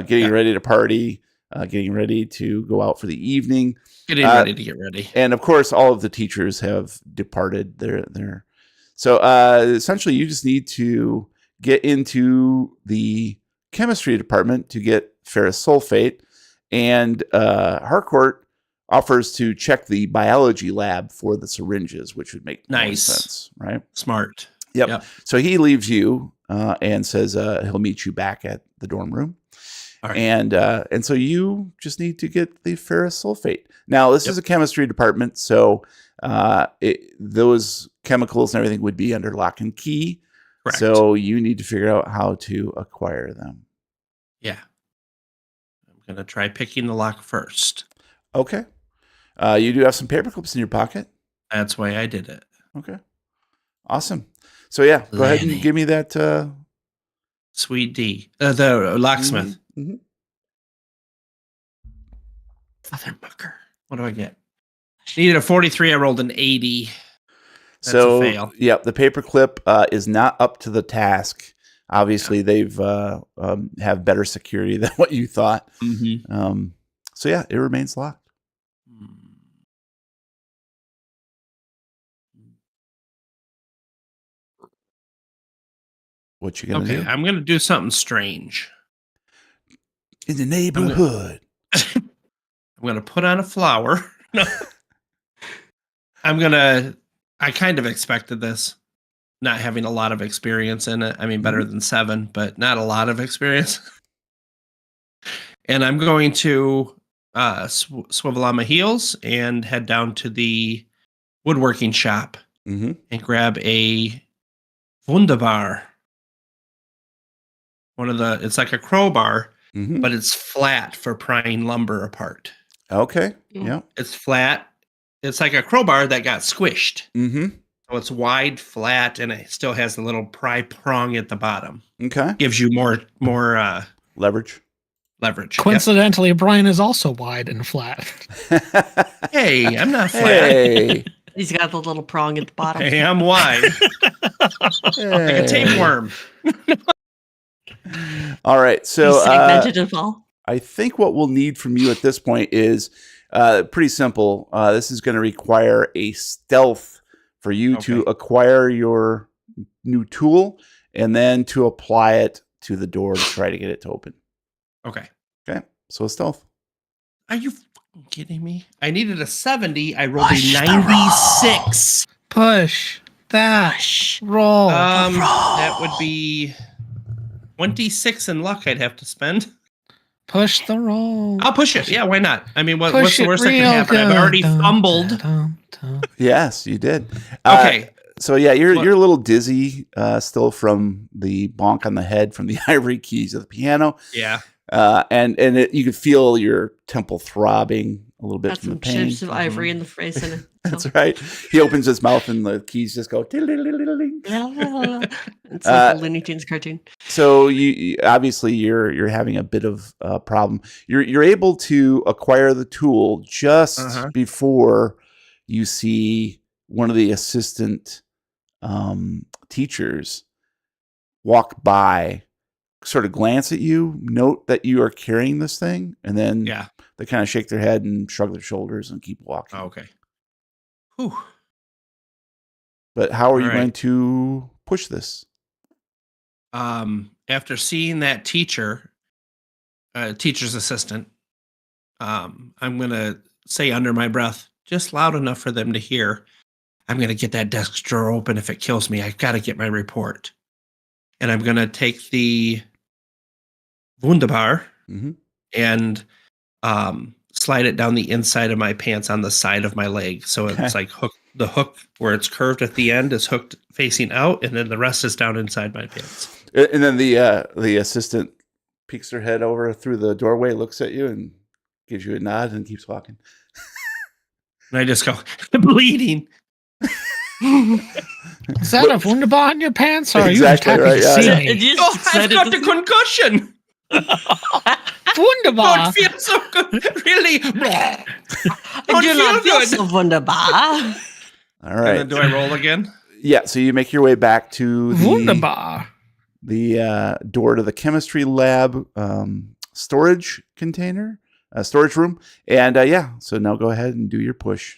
getting ready to party, getting ready to go out for the evening. Getting ready to get ready. And of course, all of the teachers have departed. So essentially, you just need to get into the chemistry department to get ferrous sulfate. And Harcourt offers to check the biology lab for the syringes, which would make more Nice. sense, right? Smart. Yep. So he leaves you and says he'll meet you back at the dorm room. All right. And so you just need to get the ferrous sulfate. Now, this is a chemistry department, so those chemicals and everything would be under lock and key. Correct. So you need to figure out how to acquire them. Yeah. I'm going to try picking the lock first. Okay. You do have some paper clips in your pocket. That's why I did it. Okay. Awesome. So yeah, go ahead and Lenny. give me that. Sweet D. The locksmith. Mhm. Motherfucker. What do I get? Needed a 43. I rolled an 80. That's So a fail. yeah, the paperclip is not up to the task. Obviously, they've have better security than what you thought. Mm-hmm. So yeah, it remains locked. What you gonna Okay, do I'm going to do something strange. in the neighborhood? I'm going to put on a flower. No. I kind of expected this, not having a lot of experience in it. I mean, better than 7, but not a lot of experience. And I'm going to swivel on my heels and head down to the woodworking shop Mm-hmm. and grab a Wunderbar. It's like a crowbar, Mm-hmm. but it's flat for prying lumber apart. Okay. Mm. Yeah. It's flat. It's like a crowbar that got squished. Mm-hmm. So it's wide, flat, and it still has a little pry prong at the bottom. Okay. Gives you more Leverage. leverage. Yep. Coincidentally, Brian is also wide and flat. Hey, I'm not flat. Hey. He's got the little prong at the bottom. Hey, I'm wide. Like a tapeworm. All right. He's So segmented and fall. I think what we'll need from you at this point is pretty simple. This is going to require a stealth for you to Okay. acquire your new tool and then to apply it to the door to try to get it to open. Okay. Okay. So stealth. Are you fucking kidding me? I needed a 70. I rolled Push a the roll. 96. Push that Gosh. roll. That would be 26 in luck I'd have to spend. Push the roll. I'll push it. Yeah, why not? I mean, what's Push the it worst that can real happen? I've good. already Dun, fumbled. dun, dun. Yes, you did. Okay. So yeah, you're What- you're a little dizzy still from the bonk on the head from the ivory keys of the piano, Yeah. and you can feel your temple throbbing a little bit Got from the some pain. chips of ivory in the face. And That's right. He opens his mouth and the keys just go. It's like a Looney Tunes cartoon. So you obviously you're having a bit of a problem. You're able to acquire the tool just before you see one of the assistant teachers walk by, sort of glance at you, note that you are carrying this thing, and then Yeah. they kind of shake their head and shrug their shoulders and keep walking. Oh, okay. Whew. But how are you All right. going to push this? After seeing that teacher's assistant, I'm gonna say under my breath, just loud enough for them to hear, I'm gonna get that desk drawer open. If it kills me, I've got to get my report. And I'm gonna take the Wunderbar Mhm. and slide it down the inside of my pants on the side of my leg. So Okay. it's like the hook where it's curved at the end is hooked facing out, and then the rest is down inside my pants. And then the assistant peeks her head over through the doorway, looks at you, and gives you a nod and keeps walking. And I just go, I'm bleeding. Is that a Wunderbar in your pants? Or are Exactly you happy right, to yeah, see yeah. me? It just Oh, I've decided got to- the concussion. Wunderbar. Don't feel so good. Really? I Don't do not feel feel All good. so wunderbar. right. And then do I roll again? Yeah, so you make your way back to Wunderbar. the door to the chemistry lab storage container, storage room. And yeah, so now go ahead and do your push.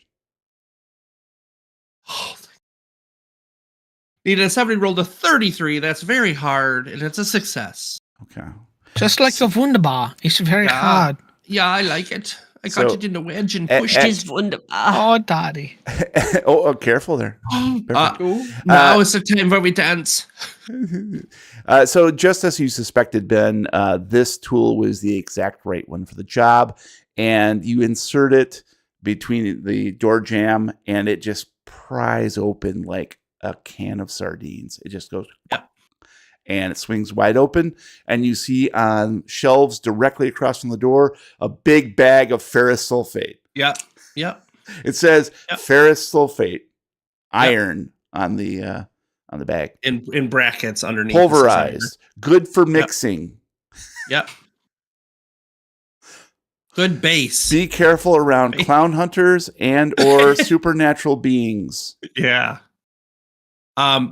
Needed a 70, rolled a 33. That's very hard, and it's a success. Okay. Just like the Wunderbar. It's very Yeah. hard. Yeah, I like it. I So- got it in the wedge and Eh, pushed It eh, it. is wunderbar. Oh, daddy. oh, careful there. Perfect. Now is the time where we dance. So just as you suspected, Ben, this tool was the exact right one for the job. And you insert it between the door jamb and it just pries open like a can of sardines. It just goes, Yep. and it swings wide open. And you see on shelves directly across from the door, a big bag of ferrous sulfate. Yep. Yep. It says Yep. ferrous sulfate, iron on the bag. In brackets underneath. it says Pulverized, good for mixing. Yep. Good base. Be careful around clown hunters and or supernatural beings. Yeah.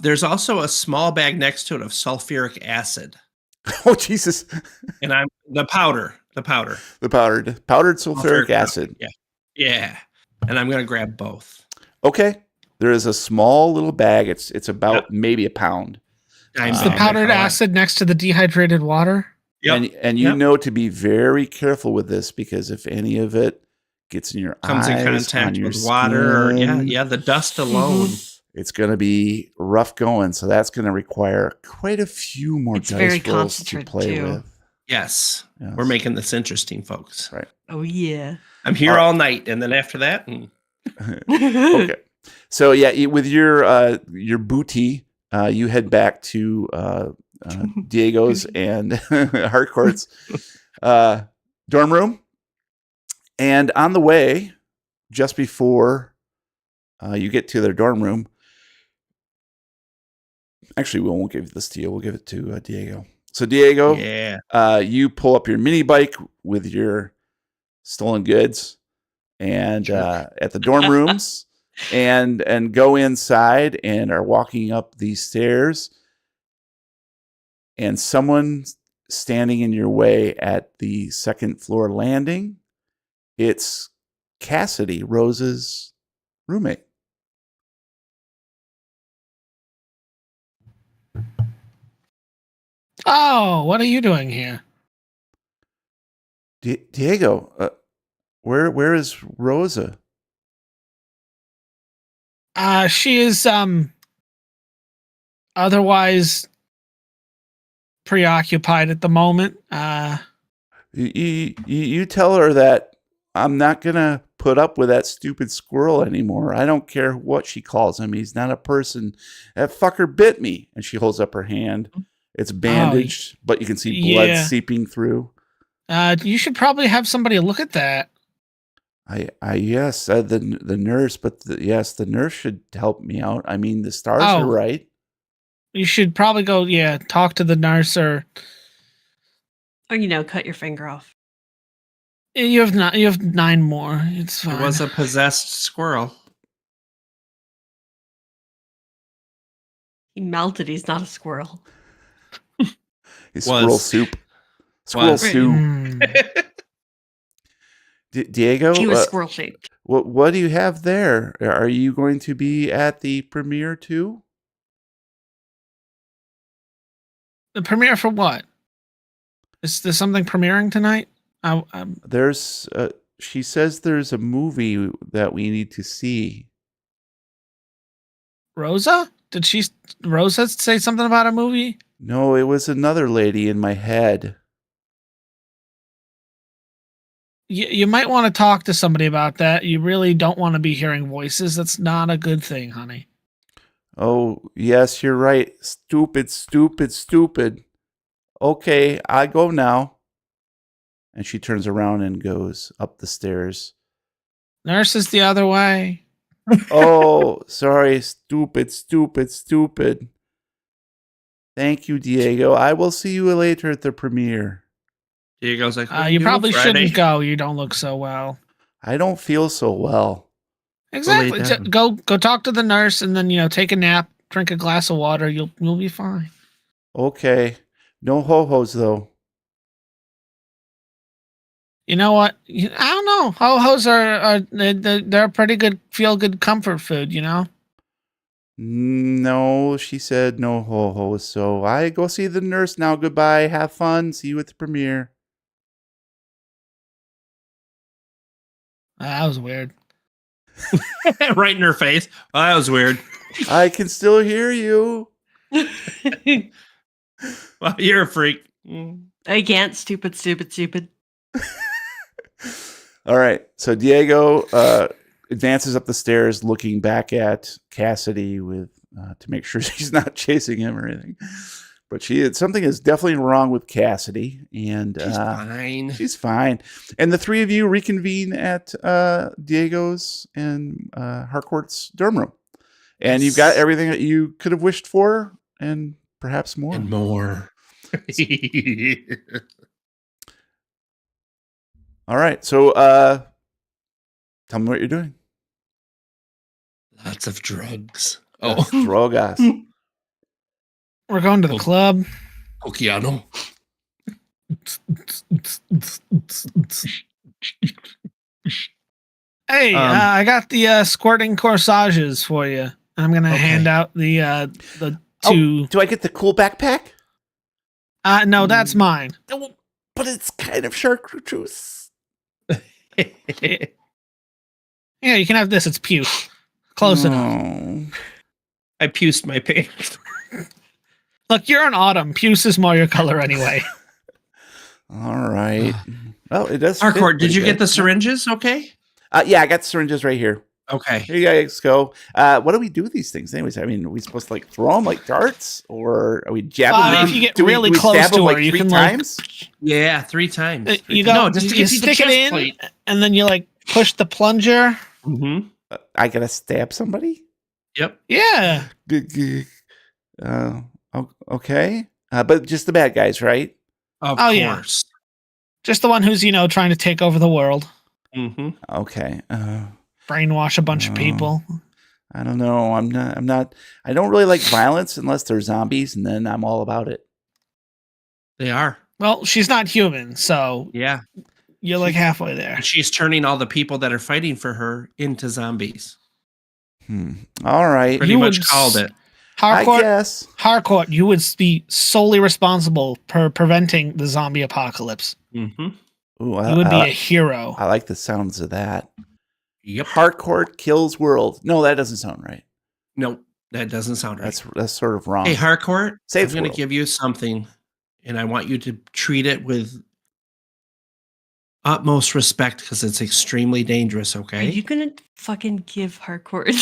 There's also a small bag next to it of sulfuric acid. Oh Jesus! And I'm the powder. The powdered sulfuric acid. Yeah. Yeah. And I'm gonna grab both. Okay, there is a small little bag. It's about maybe a pound. Times The bag, I powdered call it. acid next to the dehydrated water. Yep. And you Yep. know to be very careful with this because if any of it gets in your Comes in eyes, on contact your with water or skin, the dust alone. it's going to be rough going. So that's going to require quite a few more It's very dice rolls to concentrated, play too. with. Yes. Yes. We're making this interesting, folks. Right. Oh yeah. I'm here all night, and then after that, Okay. So yeah, with your booty, you head back to Diego's and Harcourt's dorm room, and on the way, just before you get to their dorm room, actually, we won't give this to you. We'll give it to Diego. So Diego, you pull up your mini bike with your stolen goods, and at the dorm rooms. And go inside and are walking up these stairs, and someone standing in your way at the second floor landing. It's Cassidy, Rose's roommate. Oh, what are you doing here? Diego, where is Rosa? She is otherwise preoccupied at the moment. You tell her that I'm not gonna put up with that stupid squirrel anymore. I don't care what she calls him. He's not a person. That fucker bit me. And she holds up her hand. It's bandaged, but you can see blood seeping through. You should probably have somebody look at that. Yes, the nurse, but yes, the nurse should help me out. I mean, the stars are right. You should probably go, talk to the nurse or cut your finger off. You have 9 more. It's fine. It was a possessed squirrel. He melted. He's not a squirrel. He's squirrel soup. Squirrel soup. Diego, he was squirrel shaped. What do you have there? Are you going to be at the premiere too? The premiere for what? Is there something premiering tonight? There's. She says there's a movie that we need to see. Rosa? Did Rosa say something about a movie? No, it was another lady in my head. You might want to talk to somebody about that. You really don't want to be hearing voices. That's not a good thing, honey. Oh, yes, you're right. Stupid, stupid, stupid. Okay, I go now. And she turns around and goes up the stairs. Nurse is the other way. Oh, sorry. Stupid, stupid, stupid. Thank you, Diego. I will see you later at the premiere. Diego's like, you probably shouldn't go. You don't look so well. I don't feel so well. Exactly. Go talk to the nurse and then, take a nap, drink a glass of water. You'll be fine. Okay. No ho-hos, though. You know what? I don't know. Ho-hos they're pretty good, feel-good comfort food, No, she said no ho-hos. So I go see the nurse now. Goodbye. Have fun. See you at the premiere. That was weird. Right in her face. Oh, that was weird. I can still hear you. Well, you're a freak. I can't. Stupid, stupid, stupid. All right. So Diego advances up the stairs looking back at Cassidy with to make sure she's not chasing him or anything. But something is definitely wrong with Cassidy, and she's fine. She's fine. And the three of you reconvene at Diego's and Harcourt's dorm room, and you've got everything that you could have wished for, and perhaps more. And more. All right. So, tell me what you're doing. Lots of drugs. Yes, drogas. We're going to the club. Okiano. Hey, I got the squirting corsages for you. I'm gonna hand out the 2. Oh, do I get the cool backpack? No, that's mine. But it's kind of chartreuse. Yeah, you can have this. It's puce. Close enough. I puced my pants. Look, you're an autumn. Puce is more your color anyway. All right. Well, it does. fit Harcourt, did pretty you get good. the syringes? Okay. Yeah, I got the syringes right here. Okay. Here you guys go. What do we do with these things, anyways? I mean, are we supposed to like throw them like darts, or are we jabbing them? If you get do we, really do we close stab to them her, like you 3 can like times? Yeah, 3 times. you go. No, just to you get you the stick it chest in, plate. and then you like push the plunger. Mm-hmm. I gotta stab somebody. Yep. Yeah. Okay. But just the bad guys, right? Of Oh, yeah. course. Just the one who's, trying to take over the world, Mm-hmm. Okay. brainwash a bunch of people. I don't know. I'm not. I don't really like violence unless they're zombies, and then I'm all about it. They are. Well, she's not human, so Yeah. you're like halfway there. And she's turning all the people that are fighting for her into zombies. All right. Pretty You much would called it. I Harcourt, guess. Harcourt, you would be solely responsible for preventing the zombie apocalypse. Mm-hmm. Ooh, You would be a hero. I like the sounds of that. Yep. Harcourt kills world. No, that doesn't sound right. Nope. That doesn't sound right. That's sort of wrong. Hey, Harcourt, Saves I'm going world. to give you something, and I want you to treat it with utmost respect because it's extremely dangerous, Are okay? you gonna fucking give Harcourt?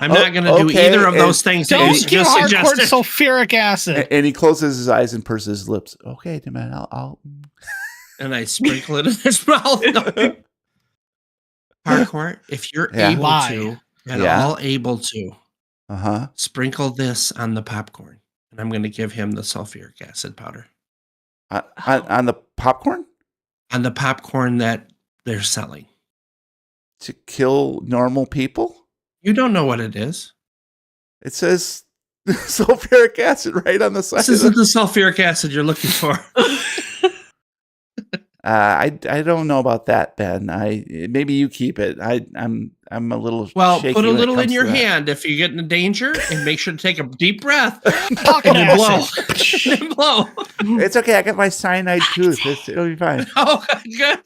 I'm not going to do okay, either of and those things that Don't you give just Harcourt suggested. sulfuric acid. And he closes his eyes and purses his lips. Okay, man, I'll. And I sprinkle it in his mouth. No. Harcourt, if you're Yeah. able Lie. to, at Yeah. all able to, sprinkle this on the popcorn. And I'm going to give him the sulfuric acid powder. On the popcorn On the popcorn that they're selling. to kill normal people. You don't know what it is. It says sulfuric acid right on the side. This isn't the sulfuric acid you're looking for. I don't know about that, Ben. Maybe you keep it. I'm a little Well, shaky put a when it little in comes your to that. hand if you get into danger, and make sure to take a deep breath Pocket and blow. acid. And blow. It's okay. I got my cyanide tooth. It'll be fine. Oh, good.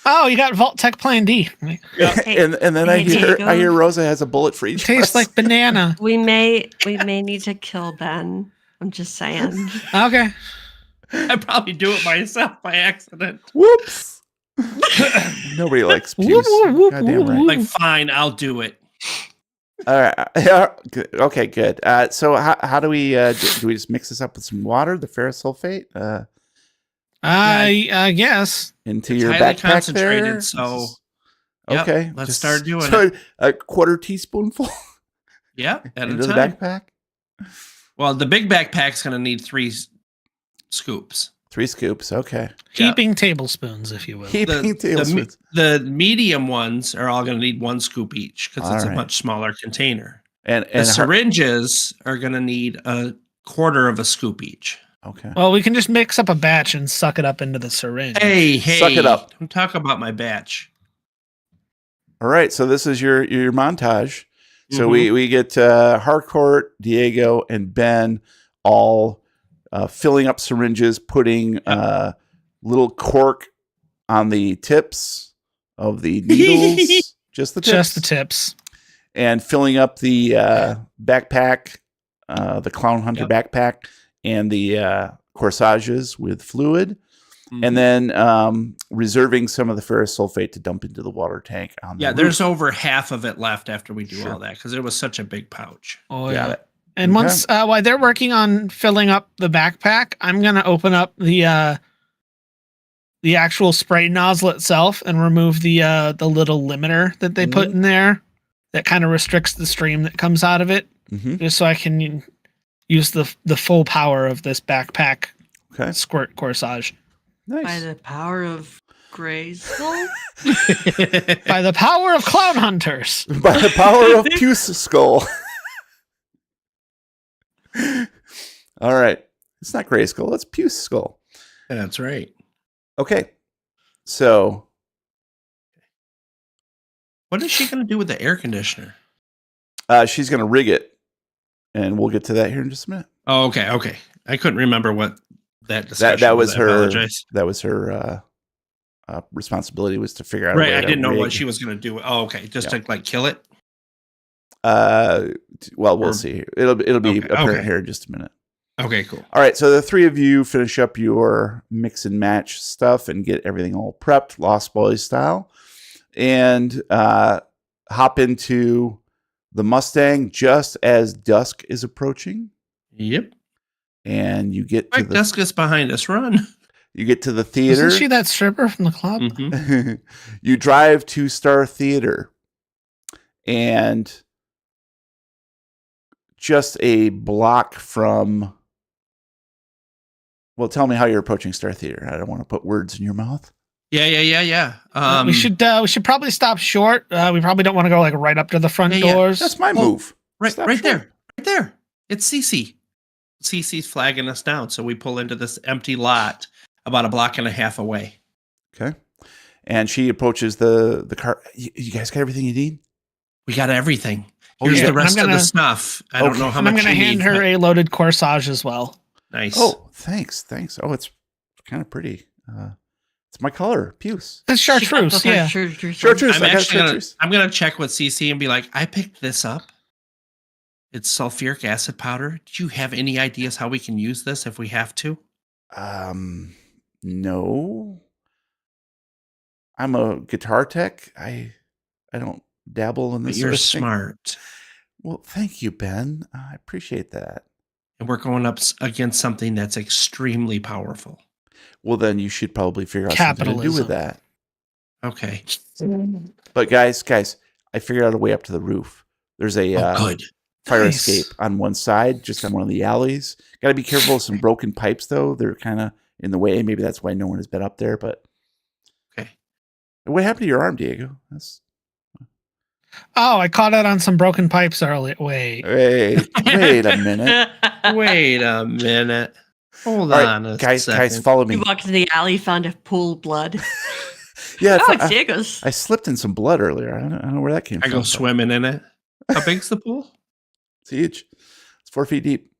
Oh, you got Vault Tech Plan D. Hey, and then I hey, hear Diego. Rosa has a bullet for each. of Tastes us. like banana. we may need to kill Ben. I'm just saying. Okay. I probably do it myself by accident. Whoops. Nobody likes pews. Whoop, whoop, whoop, Goddamn whoop, right. whoop. Like, fine, I'll do it. All right. Yeah, good. Okay, good. So how do we do we just mix this up with some water, the ferrous sulfate, I guess. into It's your highly backpack concentrated, there? so- Yep, Okay, let's just- start doing so a quarter teaspoonful Yeah, at into a the time. backpack. Well, the big backpack's going to need 3 scoops. 3 scoops. Okay. Yeah. Heaping tablespoons, if you will. Heaping tablespoons. The medium ones are all going to need 1 scoop each because it's All a right. much smaller container. And The syringes are going to need a quarter of a scoop each. okay. Well, we can just mix up a batch and suck it up into the syringe. Hey, Suck it up. Don't talk about my batch. All right. So this is your montage. So Mhm. we get Harcourt, Diego, and Ben all filling up syringes, putting little cork on the tips of the needles, just the tips, Just the tips. and filling up the backpack, the Clown Hunter backpack, and the corsages with fluid, and then reserving some of the ferrous sulfate to dump into the water tank. On Yeah, the there's roof. over half of it left after we do Sure. all that because it was such a big pouch. Oh, Got yeah. it. And Okay. once while they're working on filling up the backpack, I'm gonna open up the actual spray nozzle itself and remove the little limiter that they put in there that kind of restricts the stream that comes out of it, Mhm. just so I can use the full power of this backpack Okay. squirt corsage. By Nice. the power of Grayskull? By the power of clown hunters. By the power of Puce Skull. All right. It's not Gray Skull. It's Puce Skull. That's right. Okay. So What is she going to do with the air conditioner? she's going to rig it, and we'll get to that here in just a minute. Oh, okay, okay. I couldn't remember what that discussion That was I her. apologize. That was her responsibility, was to figure out. a Right, way I to didn't know what rig- she was going to do. Oh, okay, just Yeah. to like kill it. Well, we'll Or- see. It'll be Okay, apparent okay. here in just a minute. Okay, cool. All right, so the three of you finish up your mix and match stuff and get everything all prepped, Lost Boys style, and hop into the Mustang just as dusk is approaching. Yep. And you get to Right, dusk is behind us. Run. you get to the theater. Isn't she that stripper from the club? Mm-hmm. You drive to Star Theater, and just a block from. Well, tell me how you're approaching Star Theater. I don't want to put words in your mouth. Yeah. We should probably stop short. We probably don't want to go like right up to the front Yeah. doors. That's my Oh, move. right Stop right short. there. Right there. It's Cece. Cece's flagging us down, so we pull into this empty lot about a block and a half away. Okay. And she approaches the car. You guys got everything you need? We got everything. Oh, Here's yeah. the rest I'm of the gonna- stuff. I don't Okay. know how And much I'm going to you hand need, her but- a loaded corsage as well. Nice. Oh, thanks. Oh, it's kind of pretty. It's my color, puce. It's chartreuse, yeah. Chartreuse. I'm I got actually chartreuse. I'm gonna check with CC and be like, I picked this up. It's sulfuric acid powder. Do you have any ideas how we can use this if we have to? No. I'm a guitar tech. I don't dabble in But this you're sort of thing. smart. Well, thank you, Ben. I appreciate that. And we're going up against something that's extremely powerful. Well, then you should probably figure out something to do with Capitalism. that. Okay. But guys, I figured out a way up to the roof. There's a Good. fire Nice. escape on one side, just on one of the alleys. Got to be careful of some broken pipes, though. They're kind of in the way. Maybe that's why no one has been up there. But Okay. what happened to your arm, Diego? Oh, I caught it on some broken pipes earlier. Wait. Wait a minute. Wait a minute. Hold All on right, a guys, second. follow You me. walked into the alley, found a pool of blood. Yeah, Oh, it's Diego's. I slipped in some blood earlier. I don't know where that came I from. go but swimming in it. How big's the pool? It's huge. It's 4 feet deep.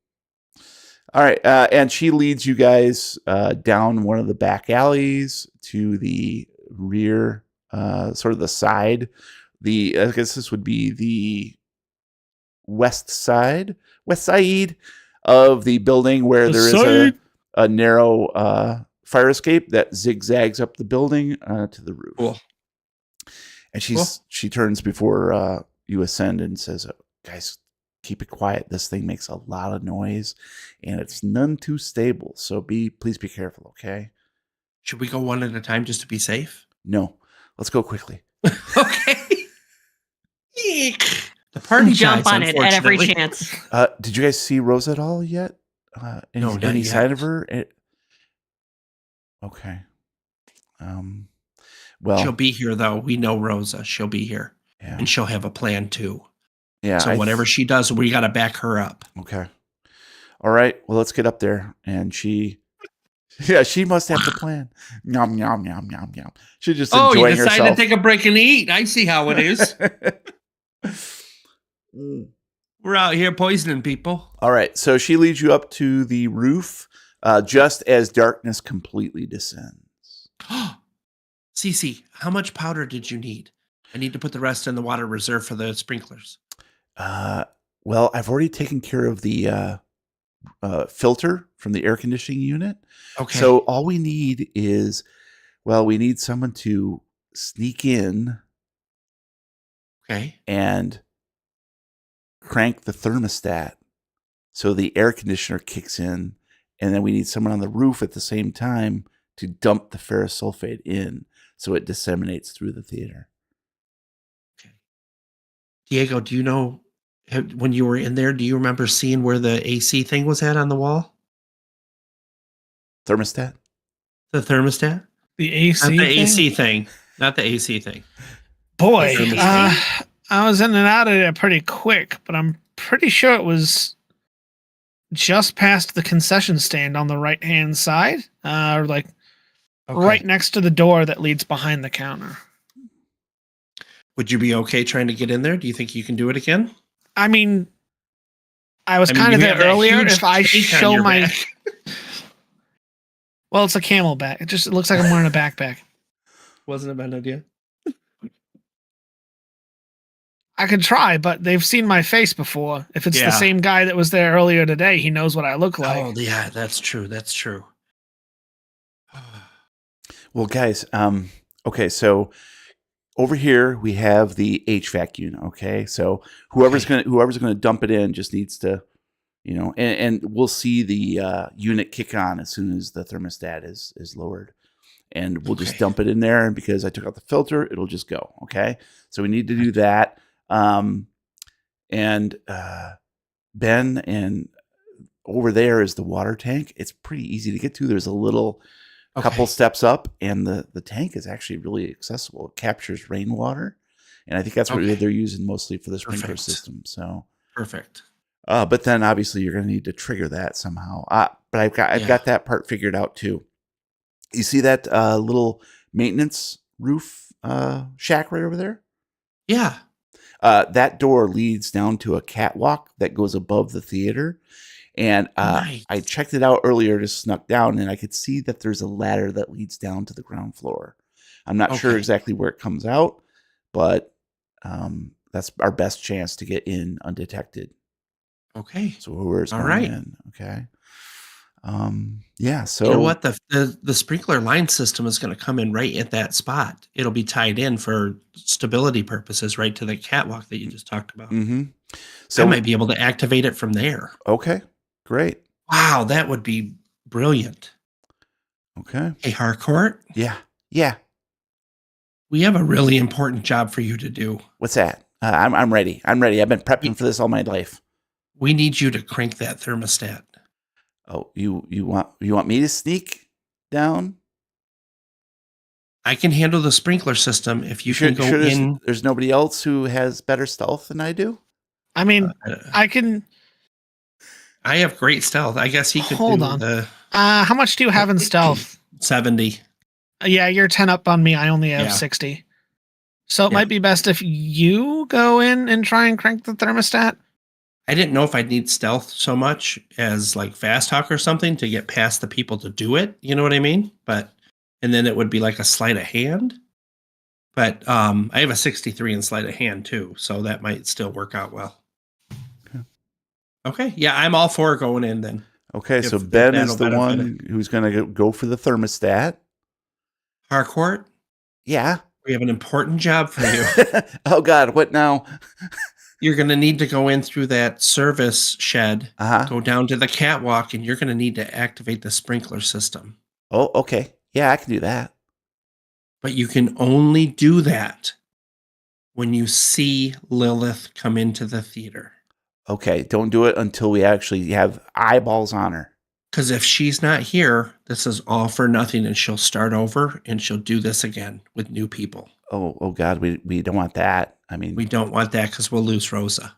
All right, and she leads you guys down one of the back alleys to the rear, sort of the side. I guess this would be the west side of the building where there is a narrow fire escape that zigzags up the building to the roof. Cool. And she turns before you ascend and says, "Guys, keep it quiet. This thing makes a lot of noise, and it's none too stable. So please be careful, okay? Should we go one at a time just to be safe? No, let's go quickly." Okay. Eek. The party Jump guys, on it at every unfortunately. chance. Did you guys see Rosa at all yet? No, not any yet. sign of her? Okay. Well, She'll be here, though. We know Rosa. She'll be here. yeah, And she'll have a plan, too. yeah. So whatever she does, we got to back her up. Okay. All right. Well, let's get up there. And she must have the plan. Yum yum yum yum yum. She's just Oh, you enjoying decided herself. to take a break and eat. I see how it is. We're out here poisoning people. All right. So she leads you up to the roof just as darkness completely descends. Cece, how much powder did you need? I need to put the rest in the water reserve for the sprinklers. Well, I've already taken care of the filter from the air conditioning unit. Okay. So all we need is, we need someone to sneak in Okay. and crank the thermostat so the air conditioner kicks in, and then we need someone on the roof at the same time to dump the ferrous sulfate in so it disseminates through the theater. Diego, do you know when you were in there, do you remember seeing where the AC thing was at on the wall? Thermostat? The thermostat? The AC. Not the thing? AC thing. Not the AC thing. Boy, The thermostat. I was in and out of it pretty quick, but I'm pretty sure it was just past the concession stand on the right hand side, or like Okay. right next to the door that leads behind the counter. Would you be okay trying to get in there? Do you think you can do it again? I mean, I was I mean, kind of you there have that earlier. huge If I cake on show your my, back. well, it's a camelback. It looks like I'm wearing a backpack. Wasn't a bad idea. I could try, but they've seen my face before. If it's the Yeah. same guy that was there earlier today, he knows what I look like. Oh, yeah, that's true. That's true. Well, guys, okay, so over here we have the HVAC unit. Okay, so whoever's gonna dump it in just needs to, and we'll see the unit kick on as soon as the thermostat is lowered, and we'll just dump it in there. And because I took out the filter, it'll just go. Okay, so we need to do that. And Ben, and over there is the water tank. It's pretty easy to get to. There's a little couple steps up, and the tank is actually really accessible. It captures rainwater, and I think that's what they're using mostly for the sprinkler system. So perfect. But then obviously you're going to need to trigger that somehow. But I've got that part figured out too. You see that little maintenance roof shack right over there? Yeah. That door leads down to a catwalk that goes above the theater. And Nice. I checked it out earlier, just snuck down, and I could see that there's a ladder that leads down to the ground floor. I'm not sure exactly where it comes out, but that's our best chance to get in undetected. Okay. So whoever's All going right. in, okay. Yeah, so You know what? The sprinkler line system is going to come in right at that spot. It'll be tied in for stability purposes right to the catwalk that you just talked about. Mm-hmm. I So might be able to activate it from there. okay, great. Wow, that would be brilliant. Okay. Hey, Harcourt, Yeah. we have a really important job for you to do. What's that? I'm ready. I've been prepping for this all my life. We need you to crank that thermostat. Oh, you want me to sneak down? I can handle the sprinkler system if you can go in. There's nobody else who has better stealth than I do? I mean, I can. I have great stealth. I guess he could Hold do on. the How much do you have in stealth? 70. Yeah, you're 10 up on me. I only have 60. So it might be best if you go in and try and crank the thermostat. I didn't know if I'd need stealth so much as like fast talk or something to get past the people to do it. You know what I mean? And then it would be like a sleight of hand. But I have a 63 in sleight of hand too, so that might still work out well. Okay. Yeah, I'm all for going in then. Okay, so Ben is the one who's going to go for the thermostat. Harcourt? Yeah. We have an important job for you. Oh, God, what now? You're going to need to go in through that service shed, go down to the catwalk, and you're going to need to activate the sprinkler system. Oh, okay. Yeah, I can do that. But you can only do that when you see Lilith come into the theater. Okay, don't do it until we actually have eyeballs on her. Because if she's not here, this is all for nothing, and she'll start over, and she'll do this again with new people. Oh God, we don't want that. I mean, we don't want that because we'll lose Rosa.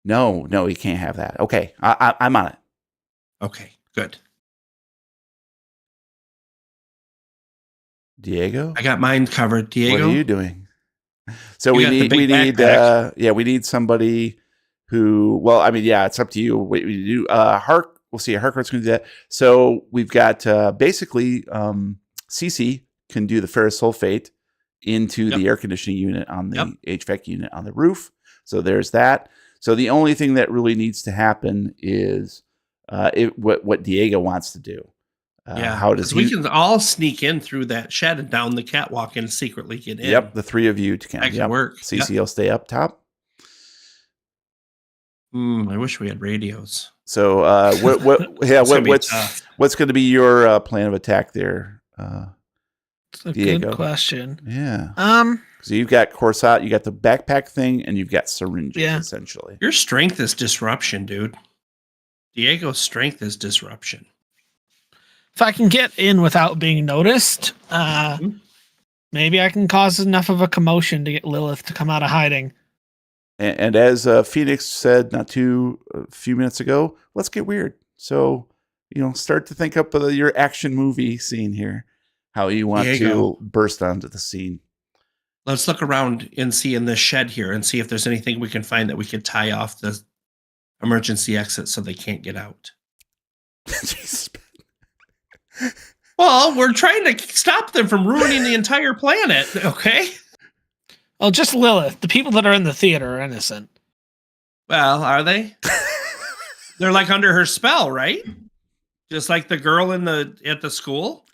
No, we can't have that. Okay, I'm on it. Okay, good. Diego, I got mine covered. Diego, what are you doing? So we need somebody who. Well, I mean, yeah, it's up to you. What we do. We'll see. Harcourt's going to do that. So we've got basically Cece can do the ferrous sulfate into the air conditioning unit on the HVAC unit on the roof. So there's that. So the only thing that really needs to happen is what Diego wants to do. How does we can all sneak in through that shed and down the catwalk and secretly get in. Yep, the three of you can. That can work. Cece will stay up top. I wish we had radios. So what's going to be your plan of attack there? That's a Diego? good question. Yeah. So you've got Corsat, you got the backpack thing, and you've got syringes essentially. Your strength is disruption, dude. Diego's strength is disruption. If I can get in without being noticed, maybe I can cause enough of a commotion to get Lilith to come out of hiding. And as Phoenix said a few minutes ago, let's get weird. So, start to think up your action movie scene here. How you want to burst onto the scene. Let's look around and see in this shed here and see if there's anything we can find that we could tie off the emergency exit so they can't get out. Jesus. Well, we're trying to stop them from ruining the entire planet, okay? Well, just Lilith. The people that are in the theater are innocent. Well, are they? They're like under her spell, right? Just like the girl at the school.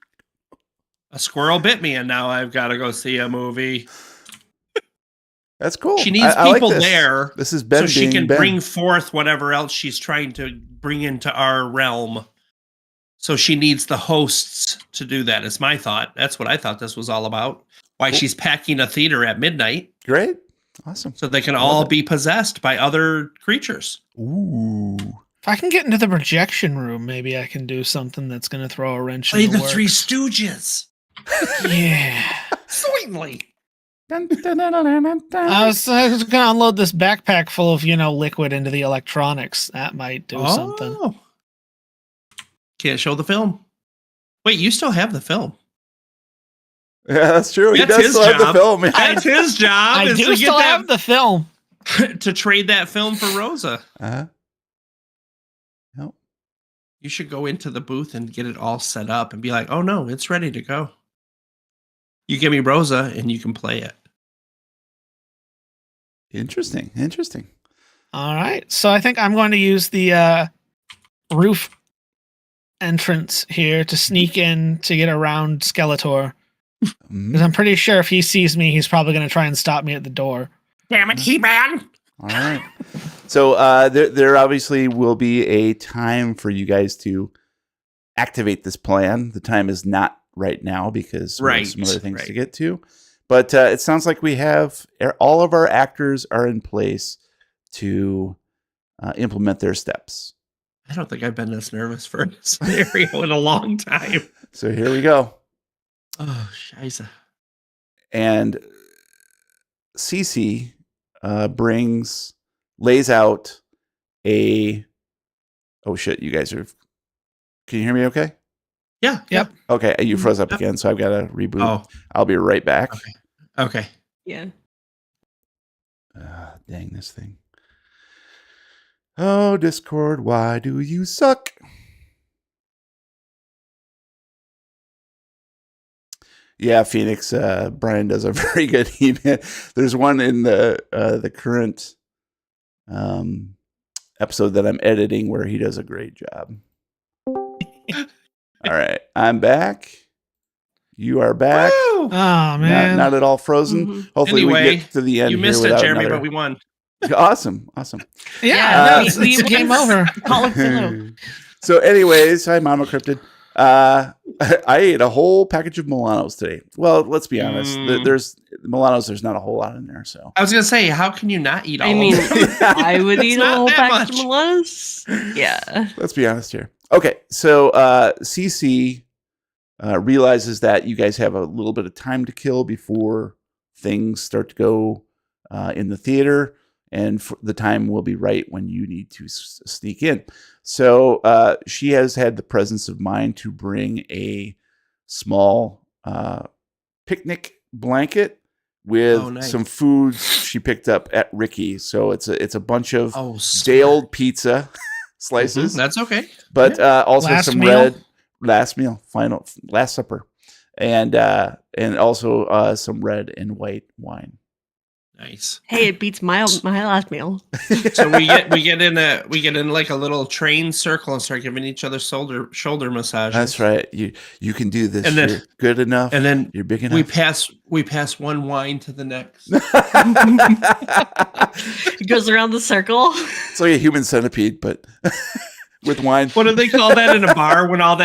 A squirrel bit me, and now I've got to go see a movie. That's cool. She needs I people like this. there This is Ben so she being can Ben. bring forth whatever else she's trying to bring into our realm. So she needs the hosts to do that. It's my thought. That's what I thought this was all about. Why she's packing a theater at midnight. Great. Awesome. So they can Love all it. be possessed by other creatures. Ooh. If I can get into the projection room, maybe I can do something that's going to throw a wrench Play in the the works. Three Stooges. Yeah. Certainly. I was going to unload this backpack full of, liquid into the electronics. That might do something. Can't show the film. Wait, you still have the film. Yeah, that's true. He That's does his still have the job. film. Yeah. That's his job. I is do to still get have the film. to trade that film for Rosa. Uh-huh. Yep. You should go into the booth and get it all set up and be like, oh no, it's ready to go. You give me Rosa and you can play it. Interesting. All right. So I think I'm going to use the roof entrance here to sneak in to get around Skeletor. Because I'm pretty sure if he sees me, he's probably going to try and stop me at the door. Damn it, He-Man! All right. So there obviously will be a time for you guys to activate this plan. The time is not right now because we have some other things to get to. But it sounds like we have all of our actors are in place to implement their steps. I don't think I've been this nervous for a scenario in a long time. So here we go. Oh, scheisse. And Cece lays out a. Oh shit! You guys are. Can you hear me? Okay. Yeah. Yep. Okay, you froze up Yep. again, so I've got to reboot. Oh, I'll be right back. okay. Yeah. Dang this thing. Oh, Discord, why do you suck? Yeah, Phoenix. Brian does a very good He-Man. There's one in the current episode that I'm editing where he does a great job. All right, I'm back. You are back. Woo! Oh, man. Not at all frozen. Mhm. Hopefully we Anyway, get to the end. You here missed it, without Jeremy, another- but we won. Awesome. Yeah, no, we it's game over. Call it Cthulhu. So anyways, hi Mama Cryptid. I ate a whole package of Milanos today. Well, let's be honest. There's Milanos, there's not a whole lot in there. So I was going to say, how can you not eat all I mean, of them? I would It's eat a not whole that package much. of Milanos. Yeah. let's be honest here. Okay, so CC realizes that you guys have a little bit of time to kill before things start to go in the theater, and the time will be right when you need to sneak in. So she has had the presence of mind to bring a small picnic blanket with nice. some foods she picked up at Ricky. So it's a bunch of Sweet. day old pizza slices, That's okay. but also Last some meal? last meal, final last supper, and also some red and white wine. Nice. Hey, it beats my last meal. So we get in like a little train circle and start giving each other shoulder massages. That's right. You can do this. And then- You're good enough. And then you're big enough. we pass one wine to the next. It goes around the circle. It's like a human centipede, but with wine. What do they call that in a bar when all the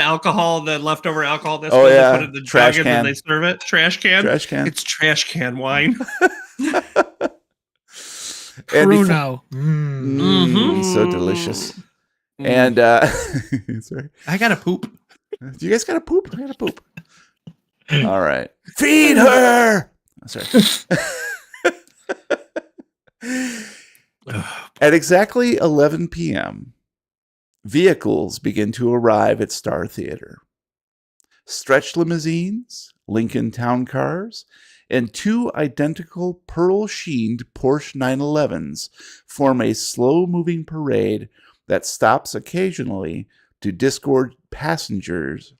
leftover alcohol that's Oh, yeah. they put in the Trash jug and then can. they serve it? Trash can? Trash can. It's trash can wine. And before- Pruno. So delicious. Mm. And sorry. I gotta poop. Do you guys gotta poop? I gotta poop. All right. Feed her. Oh, sorry. At exactly 11 p.m., vehicles begin to arrive at Star Theater. Stretch limousines, Lincoln Town cars, and two identical pearl-sheened Porsche 911s form a slow-moving parade that stops occasionally to disgorge passengers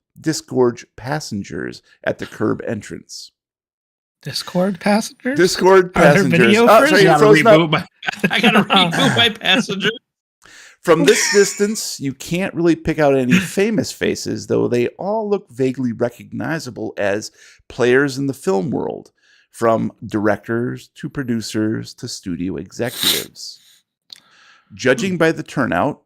at the curb entrance. Discord passengers? Discord Are there passengers. video Oh, first? sorry, I you're gotta frozen up. reboot my. I gotta reboot my passenger. From this distance, you can't really pick out any famous faces, though they all look vaguely recognizable as players in the film world, from directors to producers to studio executives. Judging by the turnout,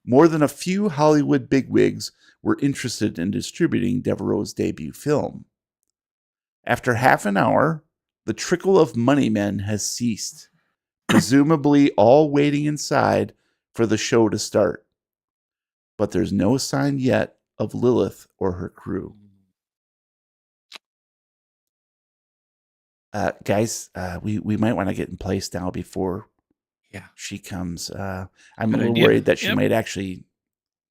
more than a few Hollywood bigwigs were interested in distributing Devereaux's debut film. After half an hour, the trickle of money men has ceased, presumably all waiting inside for the show to start. But there's no sign yet of Lilith or her crew. Guys, we might want to get in place now before she comes. I'm a little worried that she might actually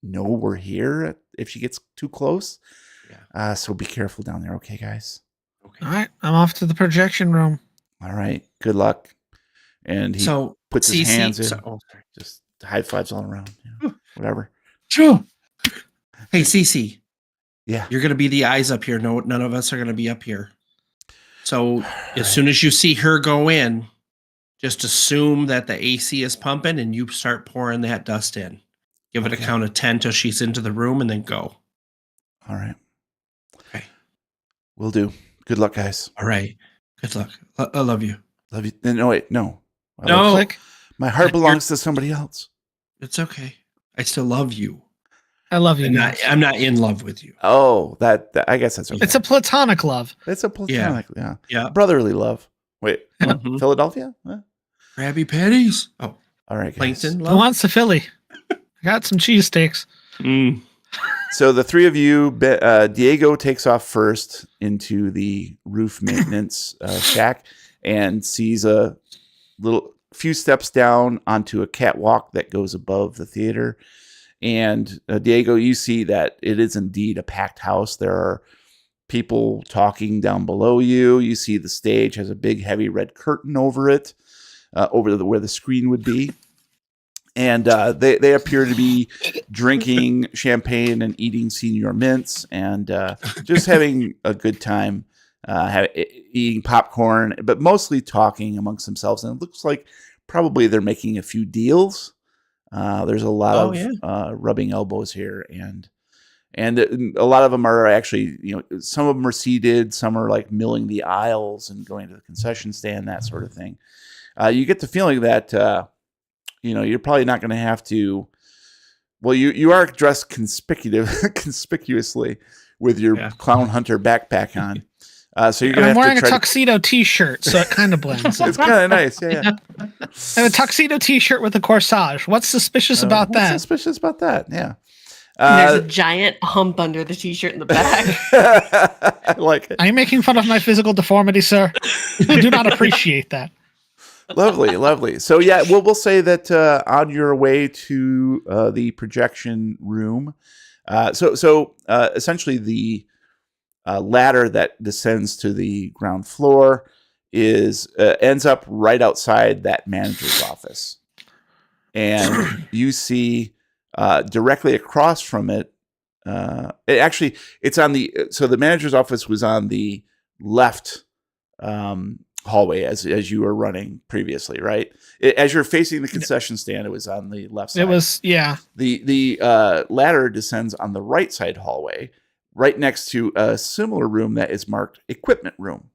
know we're here if she gets too close. Yeah. So be careful down there, okay, guys? Okay. All right, I'm off to the projection room. All right, good luck. And he puts his hands in. Just high fives all around. Whatever. Sure. Hey, Cece. Yeah. You're going to be the eyes up here. No, none of us are going to be up here. So as soon as you see her go in, just assume that the AC is pumping and you start pouring that dust in. Give it a count of 10 till she's into the room and then go. All right. Okay. Will do. Good luck, guys. All right. Good luck. I love you. Love you. No, wait. No. No. My heart belongs to somebody else. It's okay. I still love you. I love you. I'm not in love with you. Oh, that I guess that's okay. It's a platonic love. It's a platonic, yeah. Yeah. Brotherly love. Wait, Philadelphia? Huh? Krabby Patties. Oh, all right, guys. Plankton love. Who wants the Philly? I got some cheesesteaks. So the three of you, Diego takes off first into the roof maintenance shack and sees a few steps down onto a catwalk that goes above the theater. And Diego, you see that it is indeed a packed house. There are people talking down below you. You see the stage has a big, heavy red curtain over it, where the screen would be. And they appear to be drinking champagne and eating senior mints and just having a good time, eating popcorn, but mostly talking amongst themselves. And it looks like probably they're making a few deals. There's a lot of rubbing elbows here, and a lot of them are actually, some of them are seated, some are like milling the aisles and going to the concession stand, that sort of thing. You get the feeling that you're probably not going to have to. Well, you are dressed conspicuously with your clown hunter backpack on. So you're gonna. I'm wearing a tuxedo T-shirt, so it kind of blends. It's kind of nice, yeah. I have a tuxedo T-shirt with a corsage. What's suspicious about that? What's suspicious about that? Yeah. There's a giant hump under the T-shirt in the back. I like it. Are you making fun of my physical deformity, sir? I do not appreciate that. Lovely. So yeah, we'll say that on your way to the projection room. So essentially the ladder that descends to the ground floor ends up right outside that manager's office, and you see directly across from it. It's on the manager's office was on the left hallway as you were running previously, right? As you're facing the concession stand, it was on the left side. It was, yeah. The ladder descends on the right side hallway, right next to a similar room that is marked equipment room.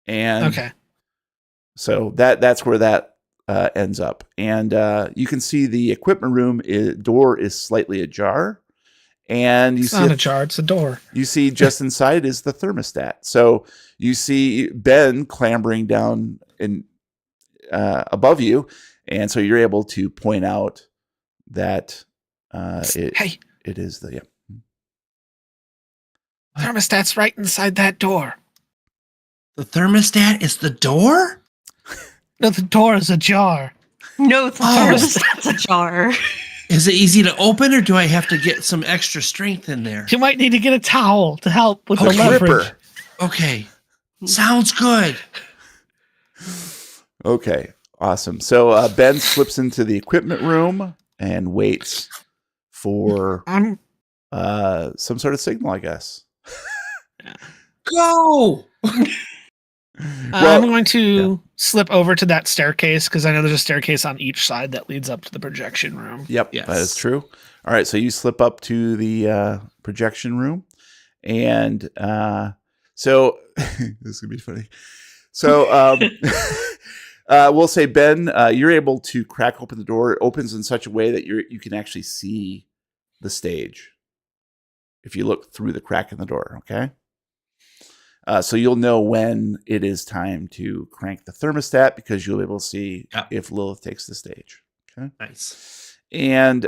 And so that's where that ends up. And you can see the equipment room door is slightly ajar. And it's not ajar, it's a door. You see just inside is the thermostat. So you see Ben clambering down above you. And so you're able to point out that it is the... Thermostat's right inside that door. The thermostat is the door? No, the door is ajar. No, the thermostat's ajar. Is it easy to open, or do I have to get some extra strength in there? You might need to get a towel to help with the leverage. Okay. Sounds good. Okay, awesome. So Ben slips into the equipment room and waits for some sort of signal, I guess. Go! I'm going to slip over to that staircase because I know there's a staircase on each side that leads up to the projection room. Yep, Yes. that is true. All right, so you slip up to the projection room, and so this is gonna be funny. So we'll say, Ben, you're able to crack open the door. It opens in such a way that you can actually see the stage if you look through the crack in the door. Okay. So you'll know when it is time to crank the thermostat because you'll be able to see if Lilith takes the stage. Okay. Nice. And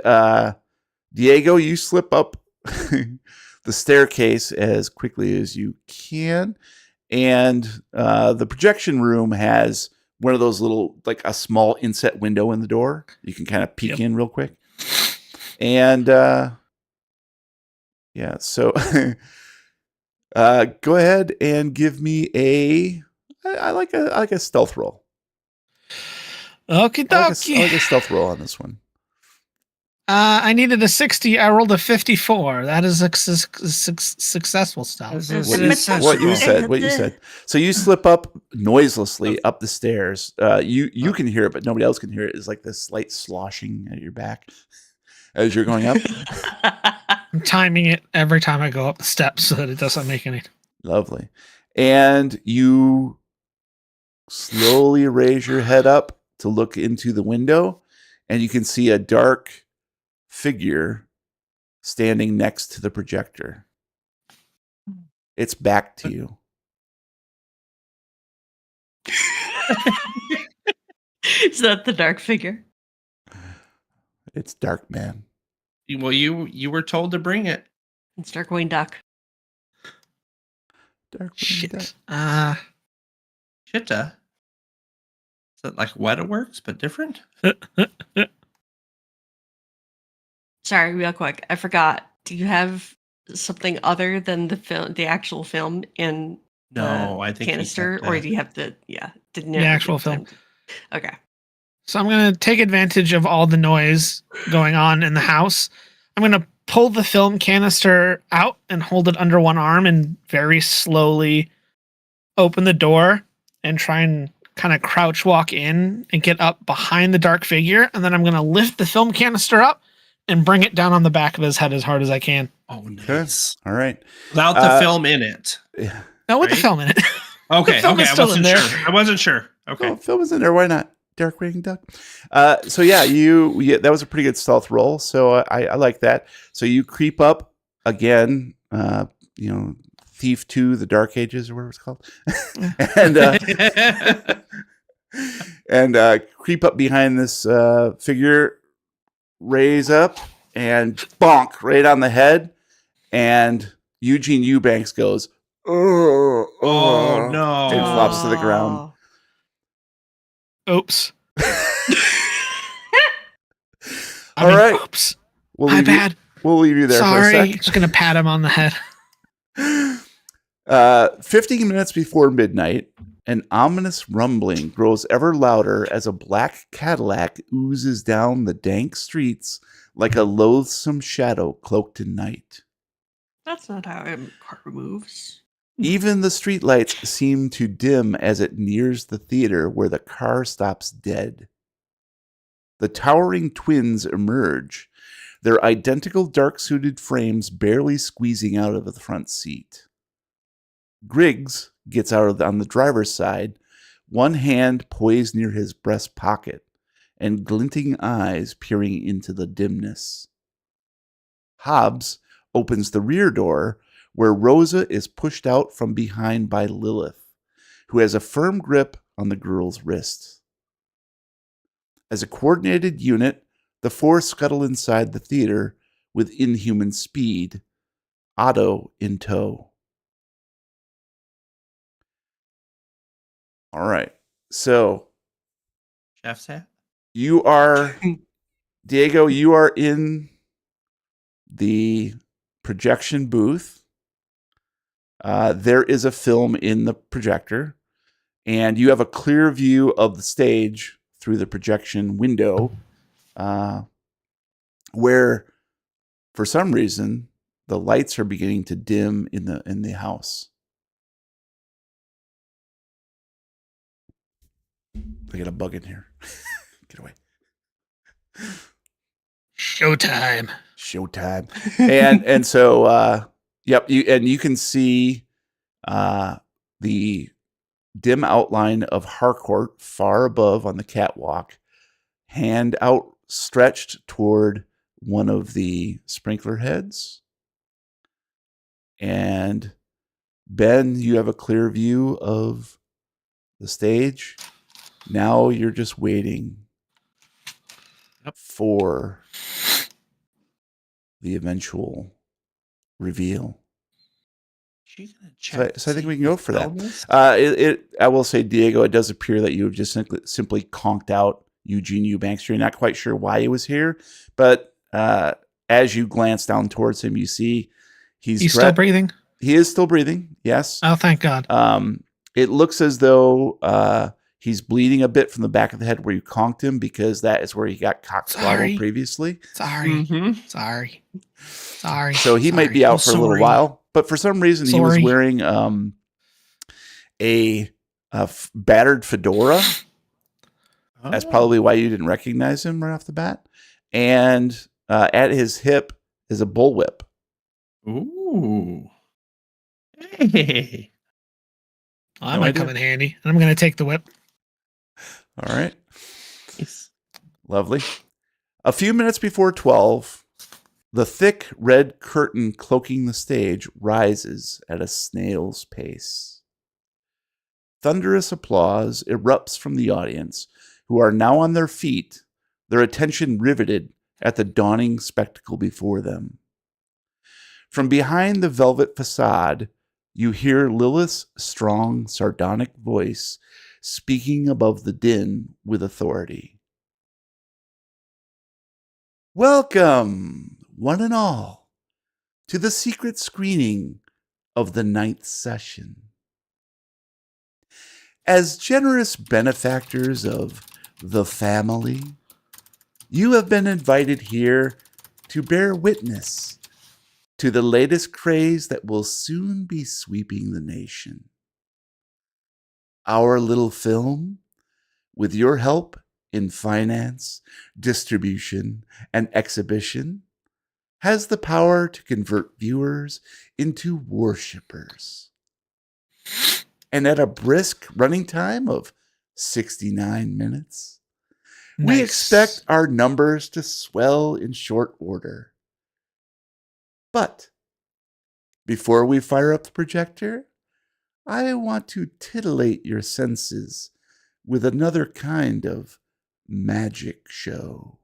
Diego, you slip up the staircase as quickly as you can. And the projection room has one of those little, like a small inset window in the door. You can kind of peek in real quick. And so go ahead and give me I like a stealth roll. Okie I like dokie. a stealth roll on this one. I needed a 60. I rolled a 54. That is a successful stealth. What you said. So you slip up noiselessly up the stairs. You can hear it, but nobody else can hear it. It's like this slight sloshing at your back as you're going up. I'm timing it every time I go up the steps so that it doesn't make any. Lovely. And you slowly raise your head up to look into the window, and you can see a dark figure standing next to the projector. It's back to you. Is that the dark figure? It's Dark Man. Well, you were told to bring it. It's Darkwing Duck. Dark Shit. Duck. Shitta. Is that like Wetaworks, but different? Sorry, real quick. I forgot. Do you have something other than the actual film in No, I think canister, or do you have the didn't The actual film? Okay. So I'm going to take advantage of all the noise going on in the house. I'm going to pull the film canister out and hold it under one arm and very slowly open the door and try and kind of crouch walk in and get up behind the dark figure. And then I'm going to lift the film canister up and bring it down on the back of his head as hard as I can. Oh, nice. All right. Without the film in it. Yeah. No, with the Right? film in it. Okay, film okay. is I still wasn't in there. sure. I wasn't sure. Okay. Oh, film is in there. Why not? Darkwing Duck. So yeah, that was a pretty good stealth roll. So I like that. So you creep up again. Thief 2, the Dark Ages, or whatever it's called, and creep up behind this figure, raise up, and bonk right on the head. And Eugene Eubanks goes, Oh, no. and flops to the ground. Oops. All right. Oops. We'll leave you there Sorry. for a sec. Just going to pat him on the head. 15 minutes before midnight, an ominous rumbling grows ever louder as a black Cadillac oozes down the dank streets like a loathsome shadow cloaked in night. That's not how a car moves. Even the streetlights seem to dim as it nears the theater where the car stops dead. The towering twins emerge, their identical dark-suited frames barely squeezing out of the front seat. Griggs gets out on the driver's side, one hand poised near his breast pocket, and glinting eyes peering into the dimness. Hobbs opens the rear door, where Rosa is pushed out from behind by Lilith, who has a firm grip on the girl's wrist. As a coordinated unit, the four scuttle inside the theater with inhuman speed, Otto in tow. All right. So Chef's hat? you are, Diego, you are in the projection booth. There is a film in the projector, and you have a clear view of the stage through the projection window, where, for some reason, the lights are beginning to dim in the house. I got a bug in here. Get away. Showtime. Showtime. And so yep, you can see the dim outline of Harcourt far above on the catwalk, hand outstretched toward one of the sprinkler heads. And Ben, you have a clear view of the stage. Now you're just waiting for the eventual reveal. So I think we can go for that. I will say, Diego, it does appear that you have just simply conked out Eugene Eubanks. You're not quite sure why he was here, but as you glance down towards him, you see he's still breathing. He is still breathing. Yes. Oh, thank God. It looks as though he's bleeding a bit from the back of the head where you conked him, because that is where he got cock-swallowed previously. Sorry. So he might be out for a little while, but for some reason he was wearing a battered fedora. Oh. That's probably why you didn't recognize him right off the bat. And at his hip is a bullwhip. Ooh. Hey. Well, that might come in handy. And I'm going to take the whip. All right. Nice. Lovely. A few minutes before 12, the thick red curtain cloaking the stage rises at a snail's pace. Thunderous applause erupts from the audience, who are now on their feet, their attention riveted at the dawning spectacle before them. From behind the velvet facade, you hear Lilith's strong, sardonic voice speaking above the din with authority. Welcome, one and all, to the secret screening of the 9th session. As generous benefactors of the family, you have been invited here to bear witness to the latest craze that will soon be sweeping the nation. Our little film, with your help in finance, distribution, and exhibition, has the power to convert viewers into worshipers. And at a brisk running time of 69 minutes, we expect our numbers to swell in short order. But before we fire up the projector, I want to titillate your senses with another kind of magic show.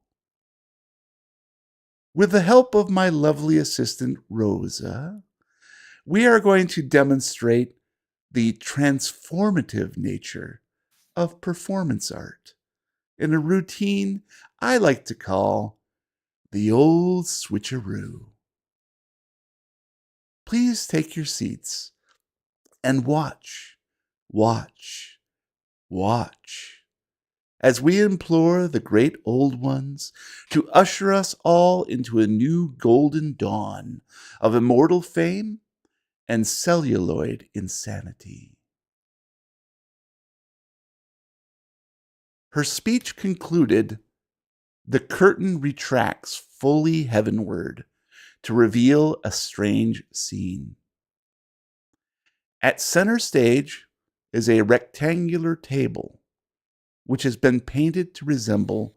With the help of my lovely assistant, Rosa, we are going to demonstrate the transformative nature of performance art in a routine I like to call the old switcheroo. Please take your seats and watch as we implore the great old ones to usher us all into a new golden dawn of immortal fame and celluloid insanity. Her speech concluded, the curtain retracts fully heavenward to reveal a strange scene. At center stage is a rectangular table, which has been painted to resemble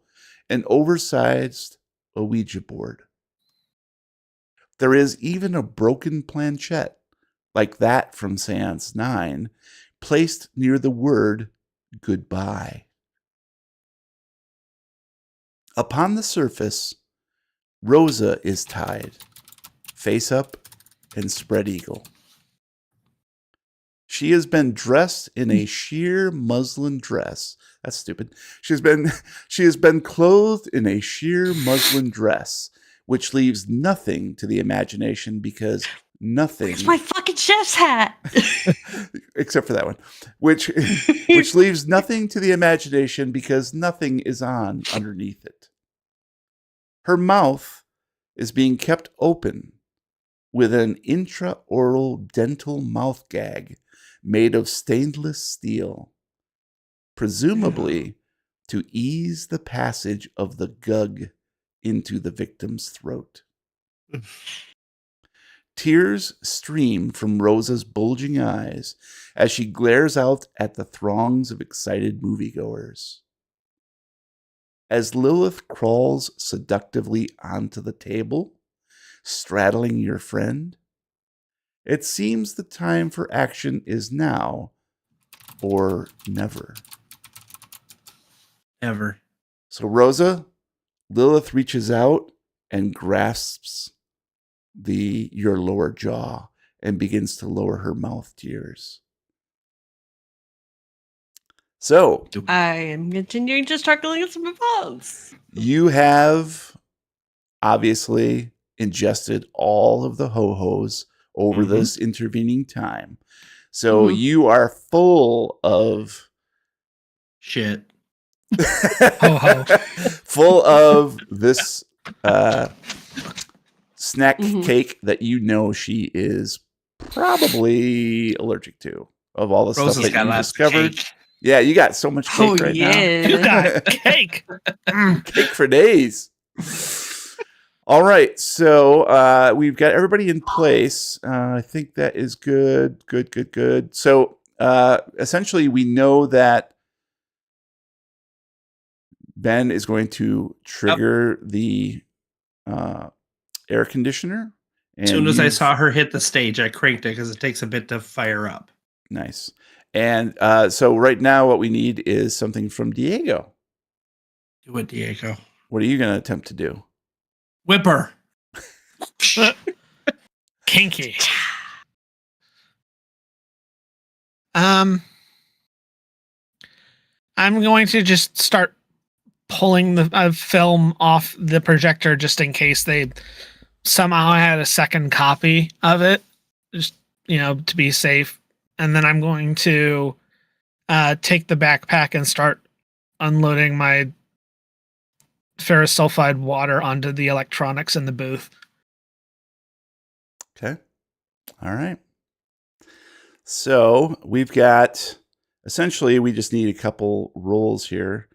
an oversized Ouija board. There is even a broken planchette, like that from Séance 9, placed near the word goodbye. Upon the surface, Rosa is tied, face up and spread eagle. She has been dressed in a sheer muslin dress. That's stupid. She has been clothed in a sheer muslin dress, which leaves nothing to the imagination, because nothing. Where's my fucking chef's hat? Except for that one, which leaves nothing to the imagination, because nothing is on underneath it. Her mouth is being kept open with an intraoral dental mouth gag made of stainless steel. presumably to ease the passage of the gug into the victim's throat. Tears stream from Rosa's bulging eyes as she glares out at the throngs of excited moviegoers. As Lilith crawls seductively onto the table, straddling your friend, it seems the time for action is now or never. Ever. So Rosa, Lilith reaches out and grasps your lower jaw and begins to lower her mouth to yours. So I am continuing to struggle against my bones. you have obviously ingested all of the ho-hos over this intervening time. So you are full of shit. Ho-ho. full of this snack cake that you know she is probably allergic to, of all the Rosa's stuff that got you lots of discovered. cake. Yeah, you got so much cake right now. You got cake. Cake for days. All right, so we've got everybody in place. I think that is good. So essentially, we know that Ben is going to trigger the air conditioner. As soon as I saw her hit the stage, I cranked it because it takes a bit to fire up. Nice. And so right now what we need is something from Diego. Do it, Diego. What are you going to attempt to do? Whip her. Kinky. I'm going to just start pulling the film off the projector just in case they somehow had a second copy of it, just, to be safe. And then I'm going to take the backpack and start unloading my ferrous sulfide water onto the electronics in the booth. Okay. All right. So we've got, essentially, we just need a couple rolls here.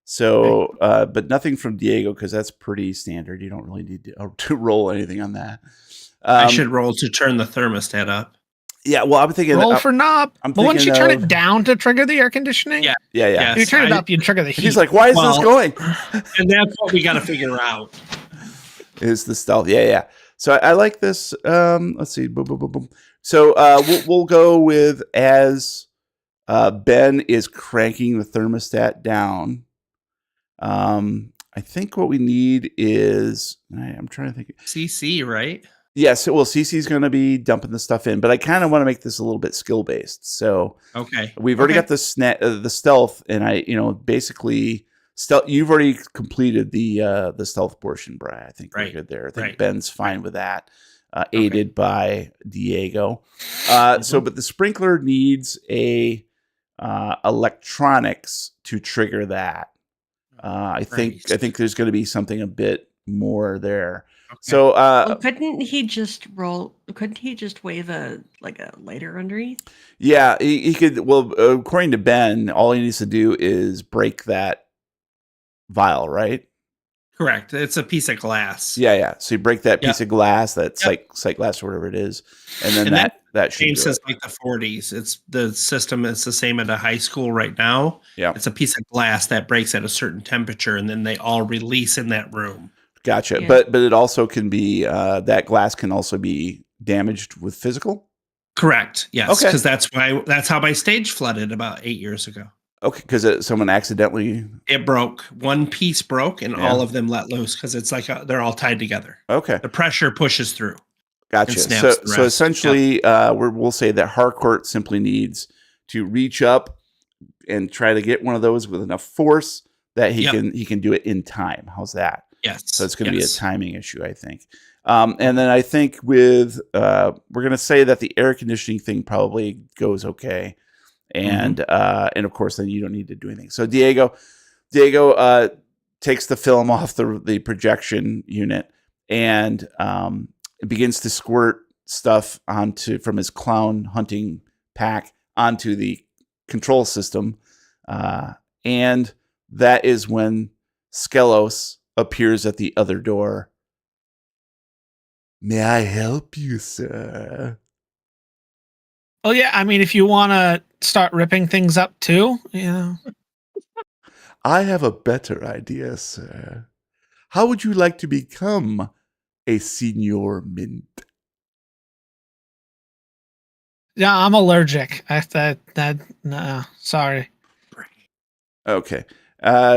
So, but nothing from Diego because that's pretty standard. You don't really need to roll anything on that. I should roll to turn the thermostat up. Yeah, well, I'm thinking roll for knob. I'm but once you thinking turn it down to trigger the air conditioning, Yeah. Yeah. If you turn it up, you trigger the heat. He's like, why is this going? And that's what we got to figure out. Is the stealth? Yeah. So I like this. Let's see. Boom, boom, boom, boom. So we'll go with as Ben is cranking the thermostat down. I think what we need is I'm trying to think. CC, right? Yes, well, CC's going to be dumping the stuff in, but I kind of want to make this a little bit skill based. So okay, we've already got the stealth, and basically stealth. You've already completed the stealth portion, Bri. I think we're good there. I think Ben's fine with that, aided by Diego. So, but the sprinkler needs a electronics to trigger that. I think there's going to be something a bit more there. Okay. So, couldn't he just wave a lighter underneath? Yeah, he could. Well, according to Ben, all he needs to do is break that vial, right? Correct. It's a piece of glass. Yeah. So you break that piece of glass, that sight glass or whatever it is, and then that should. James says like the 40s. It's the system is the same at a high school right now. Yeah, it's a piece of glass that breaks at a certain temperature, and then they all release in that room. Gotcha. Yeah. But it also can be that glass can also be damaged with physical. Correct. Yes. Okay. Because that's how my stage flooded about 8 years ago. Okay. Because someone accidentally. It broke. One piece broke, and all of them let loose because it's like they're all tied together. Okay. The pressure pushes through. Gotcha. So essentially, we'll say that Harcourt simply needs to reach up and try to get one of those with enough force that he can do it in time. How's that? Yes. So it's going to be a timing issue, I think. And then I think with we're going to say that the air conditioning thing probably goes okay, and of course then you don't need to do anything. So Diego takes the film off the projection unit and begins to squirt stuff from his clown hunting pack onto the control system. And that is when Skelos appears at the other door. May I help you, sir? Oh yeah, I mean, if you want to start ripping things up too, I have a better idea, sir. How would you like to become a senior mint? Yeah, I'm allergic. No, sorry. Okay.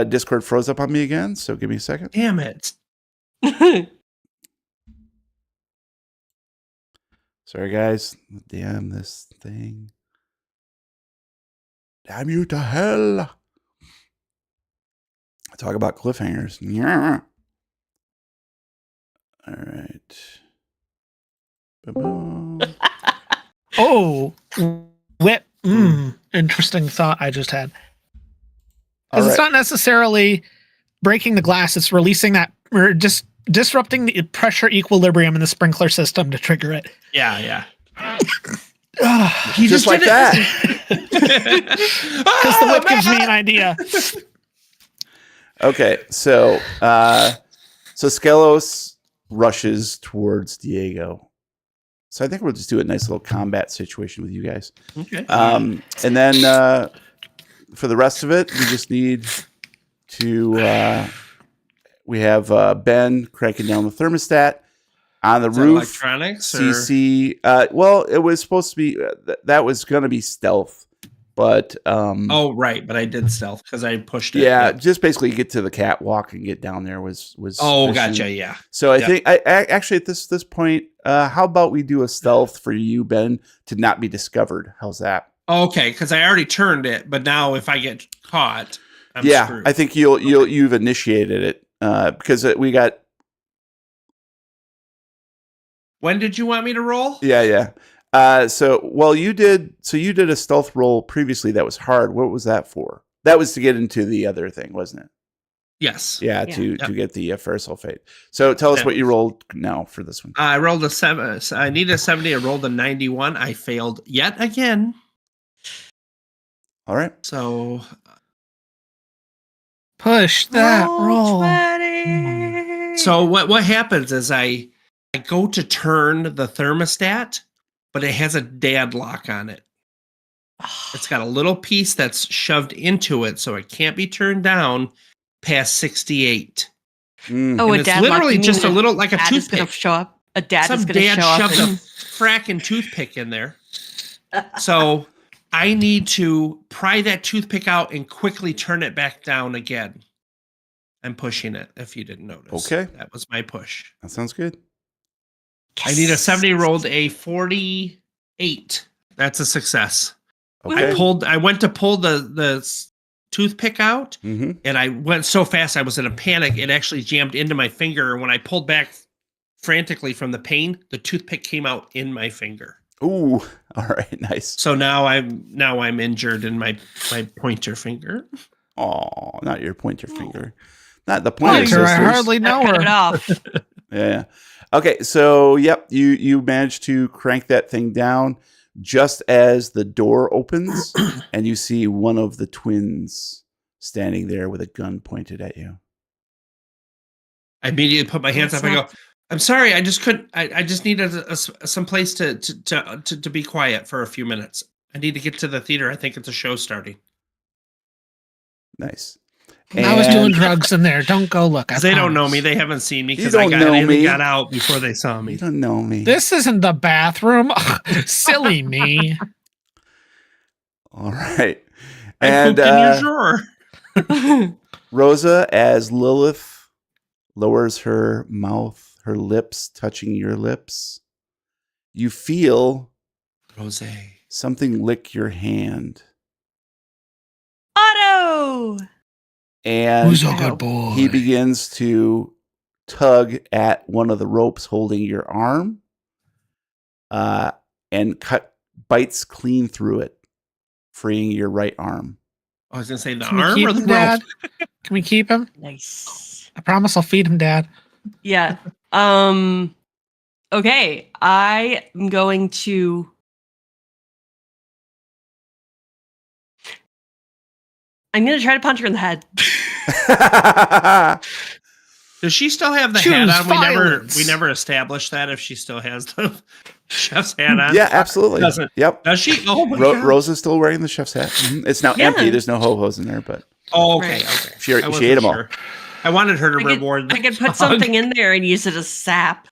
Discord froze up on me again, so give me a second. Damn it. Sorry, guys. Damn this thing. Damn you to hell. Talk about cliffhangers. Yeah. All right. Ba-boom. Oh, whip. Interesting thought I just had. All Because it's right. not necessarily breaking the glass; it's releasing that, or just disrupting the pressure equilibrium in the sprinkler system to trigger it. Yeah. Because Just like did that. the whip gives me an idea. Okay, so Skelos rushes towards Diego. So I think we'll just do a nice little combat situation with you guys. Okay. And then for the rest of it, we just need to. We have Ben cranking down the thermostat on the Is that roof. electronics or CC. Well, it was supposed to be. That was going to be stealth, but. oh right, but I did stealth because I pushed it. Yeah, Yep. just basically get to the catwalk and get down there was. Oh, sufficient. gotcha. Yeah. So I Yep. think actually at this point, how about we do a stealth for you, Ben, to not be discovered? How's that? Okay, because I already turned it, but now if I get caught, I'm yeah, screwed. I think you've initiated it because we got. When did you want me to roll? Yeah. You did a stealth roll previously that was hard. What was that for? That was to get into the other thing, wasn't it? Yes. Yeah, Yeah. to get the first fate. So tell us Yeah. what you rolled now for this one. I rolled a 7. I needed a 70. I rolled a 91. I failed yet again. All right. So Push that roll. 20. So what happens is I go to turn the thermostat, but it has a dad lock on it. It's got a little piece that's shoved into it, so it can't be turned down past 68. Mm. Oh, And a it's dad literally lock, you just a mean little like a dad is gonna toothpick. show up. A dad Some is gonna dad show up. shoved a And, fracking toothpick in there. So I need to pry that toothpick out and quickly turn it back down again. I'm pushing it, if you didn't notice. Okay. That was my push. That sounds good. I need a 70, rolled a 48. That's a success. Okay. I went to pull the toothpick out, Mm-hmm. and I went so fast I was in a panic. It actually jammed into my finger, and when I pulled back frantically from the pain, the toothpick came out in my finger. Ooh. All right. Nice. So now I'm injured in my pointer finger. Oh, not your pointer finger. Not the Pointer, pointer I sisters. hardly know cut it her. off. Yeah. Okay. So, yep, you managed to crank that thing down just as the door opens, and you see one of the twins standing there with a gun pointed at you. I immediately put my hands That's up. I go, not- I'm sorry. I just couldn't. I just needed some place to be quiet for a few minutes. I need to get to the theater. I think it's a show starting. Nice. I was doing And- drugs in there. Don't go look. I Because they don't know promise. me. They haven't seen me You because I don't know me. got out before they saw me. You don't know me. This isn't the bathroom. Silly me. All right. I And pooped in your drawer. Rosa, as Lilith lowers her mouth, her lips touching your lips, you feel Rose. something lick your hand. Otto. And Who's a good boy? he begins to tug at one of the ropes holding your arm and bites clean through it, freeing your right arm. I was gonna say the Can we arm keep or the him, Dad? rope. Can we keep him? Nice. I promise I'll feed him, Dad. Yeah. Okay. I am going to. I'm gonna try to punch her in the head. Does she still have the Choose hat on? violence. We never established that if she still has the chef's hat on. Yeah, absolutely. Doesn't. Yep. Does she? Oh my Ro- god. Rose is still wearing the chef's hat. Mhm. It's now Yeah. empty. There's no ho-hos in there, but Oh, okay. Right. Okay. She I wasn't ate them all. sure. I wanted her to I could, reward. I could put something in there and use it as sap.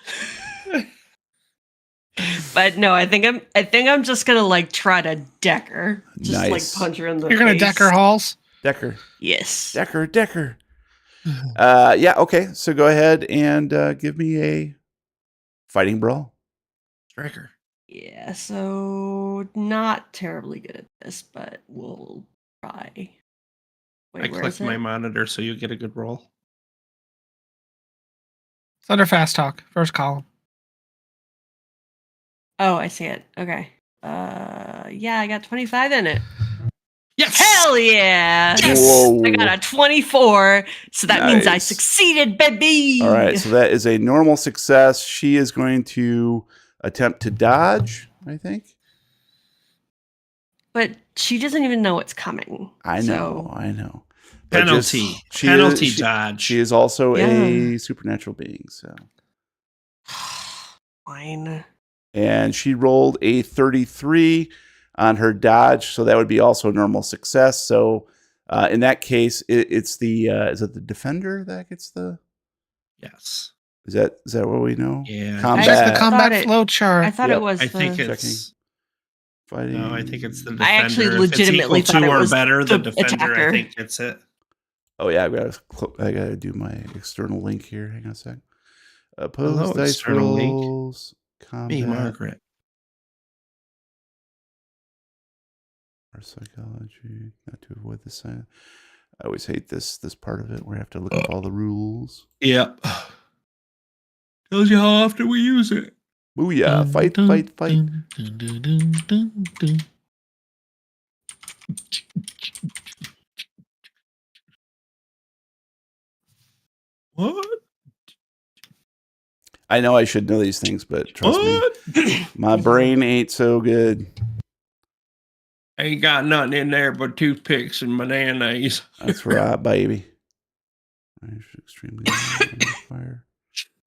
But no, I think I'm just gonna like try to deck her. Just like Nice. punch her in the You're gonna face. deck her halls. Decker. Yes. Decker. Yeah, okay. So go ahead and give me a fighting brawl. Striker. Yeah, so not terribly good at this, but we'll try. I Wait, where clicked is it? my monitor so you get a good roll. It's under fast talk. First column. Oh, I see it. Okay. Yeah, I got 25 in it. Yes. Hell yeah! Yes! Whoa. I got a 24, so that means I Nice. succeeded, baby. All right, so that is a normal success. She is going to attempt to dodge, I think. But she doesn't even know it's coming. I know. But Penalty. she Penalty is, dodge. She is also Yeah. a supernatural being, so. Fine. And she rolled a 33 on her dodge, so that would be also a normal success. So in that case, it's the is it the defender that gets the? Yes. Is that what we know? Yeah. Combat. Check the thought combat it- flow chart. I thought Yep. it was I think the, it's. Fighting. No, I think it's the defender. I actually If it's legitimately equal thought to it or was better. The the defender, attacker. I think, gets it. Oh yeah, I gotta do my external link here. Hang on a sec. Opposed Hello, dice external link. rolls. Combat. Me, Margaret. Or psychology. Not to avoid the sign. I always hate this part of it where I have to look up all the rules. Yep. Tells you how often we use it. Booyah! Fight! What? I know I should know these things, but trust What? me, my brain ain't so good. Ain't got nothing in there but toothpicks and mayonnaise. That's right, baby. Extremely fire.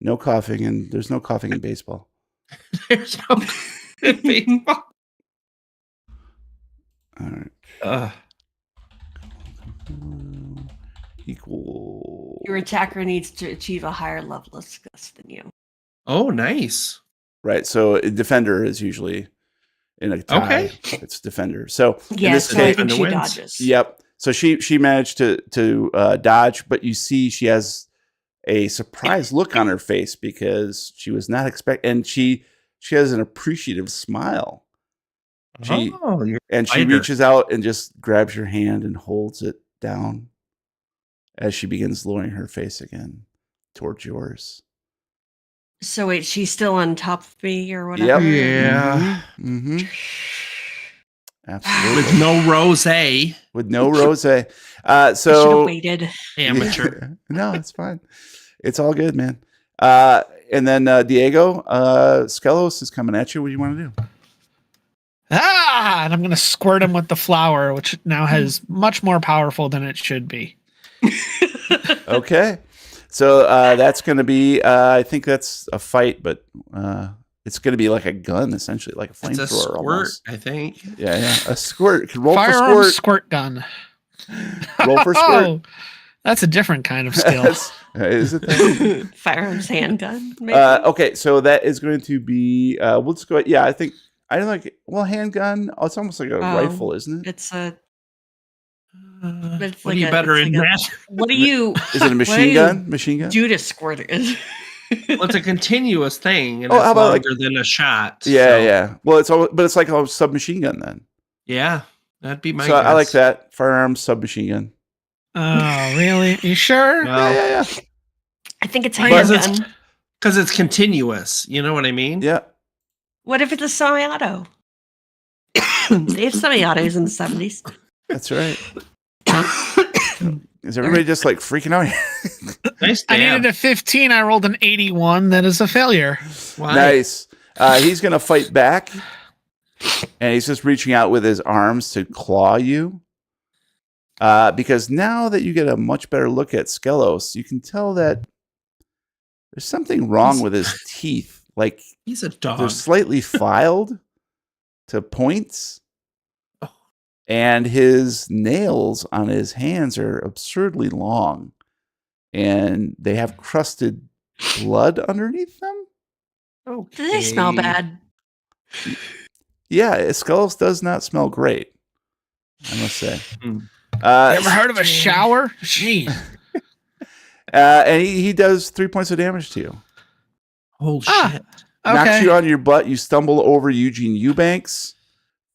No coughing, and there's no coughing in baseball. There's no baseball. All right. Equal. your attacker needs to achieve a higher level of success than you. Oh, nice. Right. So a defender is usually in a tie. Okay. It's defender. So in Yeah, this so I case, think she wins. dodges. yep. So she managed to dodge, but you see she has a surprised look on her face because she was not expecting, and she has an appreciative smile. She You're and she fighter. reaches out and just grabs your hand and holds it down as she begins lowering her face again towards yours. So wait, she's still on top of me or whatever? Yep. Yeah. Mm-hmm. Absolutely. with no rosé. With no rose. I should have So waited. Amateur. no, it's fine. It's all good, man. And then Diego, Skelos is coming at you. What do you want to do? Ah, and I'm gonna squirt him with the flower, which now has much more powerful than it should be. Okay. So that's going to be, I think that's a fight, but it's going to be like a gun, essentially, like a It's a flamethrower squirt, almost. I think. Yeah. A squirt. Roll Firearm for squirt. squirt gun. Roll for squirt. Oh, that's a different kind of skill. Is it that? Firearms handgun. Maybe? Okay, so that is going to be, we'll just go, yeah, I don't like, well, handgun, oh, it's almost like a rifle, isn't it? It's a. It's What like are you a- better it's in like a- that? What do you? Is it a what do machine you gun? Machine gun? Do to squirt it. Well, it's a continuous thing, and Oh, it's how about, like- longer than a shot. Yeah, so, yeah. Well, but it's like a submachine gun then. Yeah, that'd be my So I like guess. that. Firearms, submachine gun. Oh, really? You sure? Well, Yeah. I think it's a Because it's- handgun. Because it's continuous. You know what I mean? Yeah. What if it's a semi-auto? They have semi-autos in the 70s. That's right. Is everybody just like freaking out? Nice I dab. needed a 15. I rolled an 81. That is a failure. Why? Nice. He's going to fight back. And he's just reaching out with his arms to claw you. Because now that you get a much better look at Skelos, you can tell that there's something wrong with his teeth. Like He's a dog. they're slightly filed to points. Oh. And his nails on his hands are absurdly long. And they have crusted blood underneath them. Okay. Do they smell bad? Yeah, Skelos does not smell great, I must say. Hmm. Ever heard of a shower? Jeez. And he does 3 points of damage to you. Oh, shit. Knocks Okay. you on your butt. You stumble over Eugene Eubanks,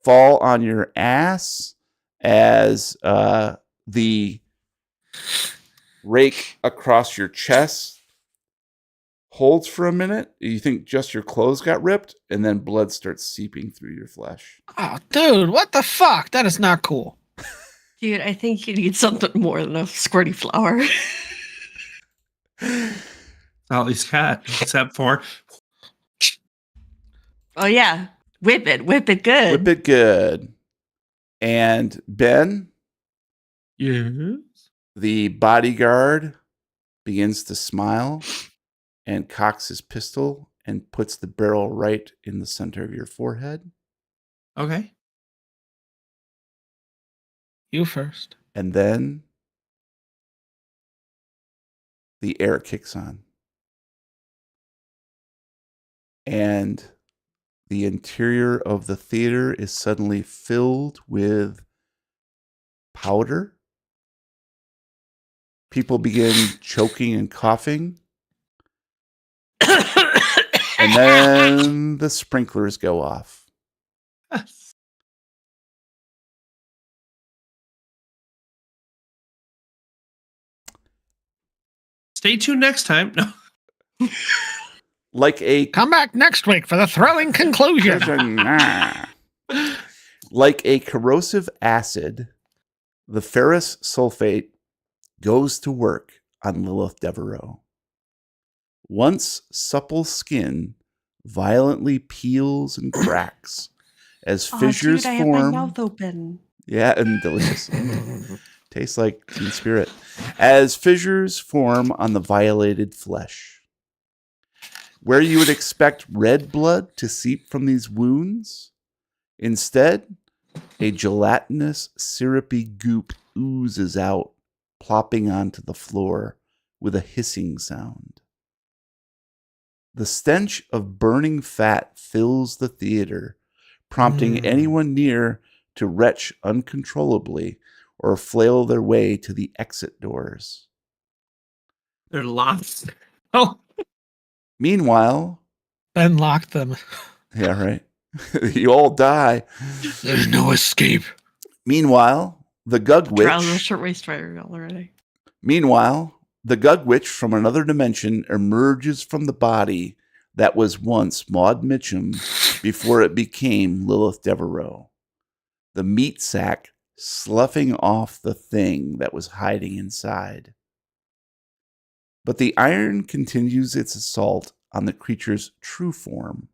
fall on your ass as the rake across your chest holds for a minute. You think just your clothes got ripped, and then blood starts seeping through your flesh. Oh, dude, what the fuck? That is not cool. Dude, I think you need something more than a squirty flower. All he's got, except for Oh yeah. Whip it good. Whip it good. And Ben, yes. the bodyguard, begins to smile and cocks his pistol and puts the barrel right in the center of your forehead. Okay. You first. And then the air kicks on. And the interior of the theater is suddenly filled with powder. People begin choking and coughing. And then the sprinklers go off. Stay tuned next time. No. Like a Come back next week for the thrilling conclusion. like a corrosive acid, the ferrous sulfate goes to work on Lilith Devereaux. Once supple skin violently peels and cracks as fissures dude, I have my form. mouth open. Yeah, and delicious. Tastes like Teen Spirit. As fissures form on the violated flesh. Where you would expect red blood to seep from these wounds, instead, a gelatinous, syrupy goop oozes out, plopping onto the floor with a hissing sound. The stench of burning fat fills the theater, prompting anyone near to retch uncontrollably or flail their way to the exit doors. They're lost. Oh. Meanwhile, Ben locked them. yeah, right. You all die. There's no escape. Meanwhile, the Trials of Gugwitch. Shirtwaist Fire already. Meanwhile, the Gugwitch from another dimension emerges from the body that was once Maud Mitchum before it became Lilith Devereaux. The meat sack sloughing off the thing that was hiding inside. But the iron continues its assault on the creature's true form.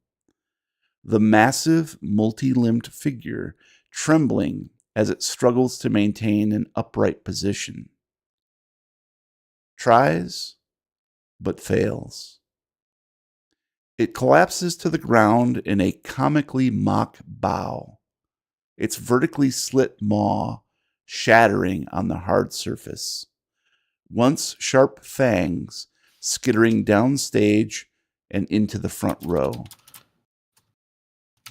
The massive, multi-limbed figure trembling as it struggles to maintain an upright position. Tries, but fails. It collapses to the ground in a comically mock bow, its vertically slit maw shattering on the hard surface. Once sharp fangs skittering downstage and into the front row.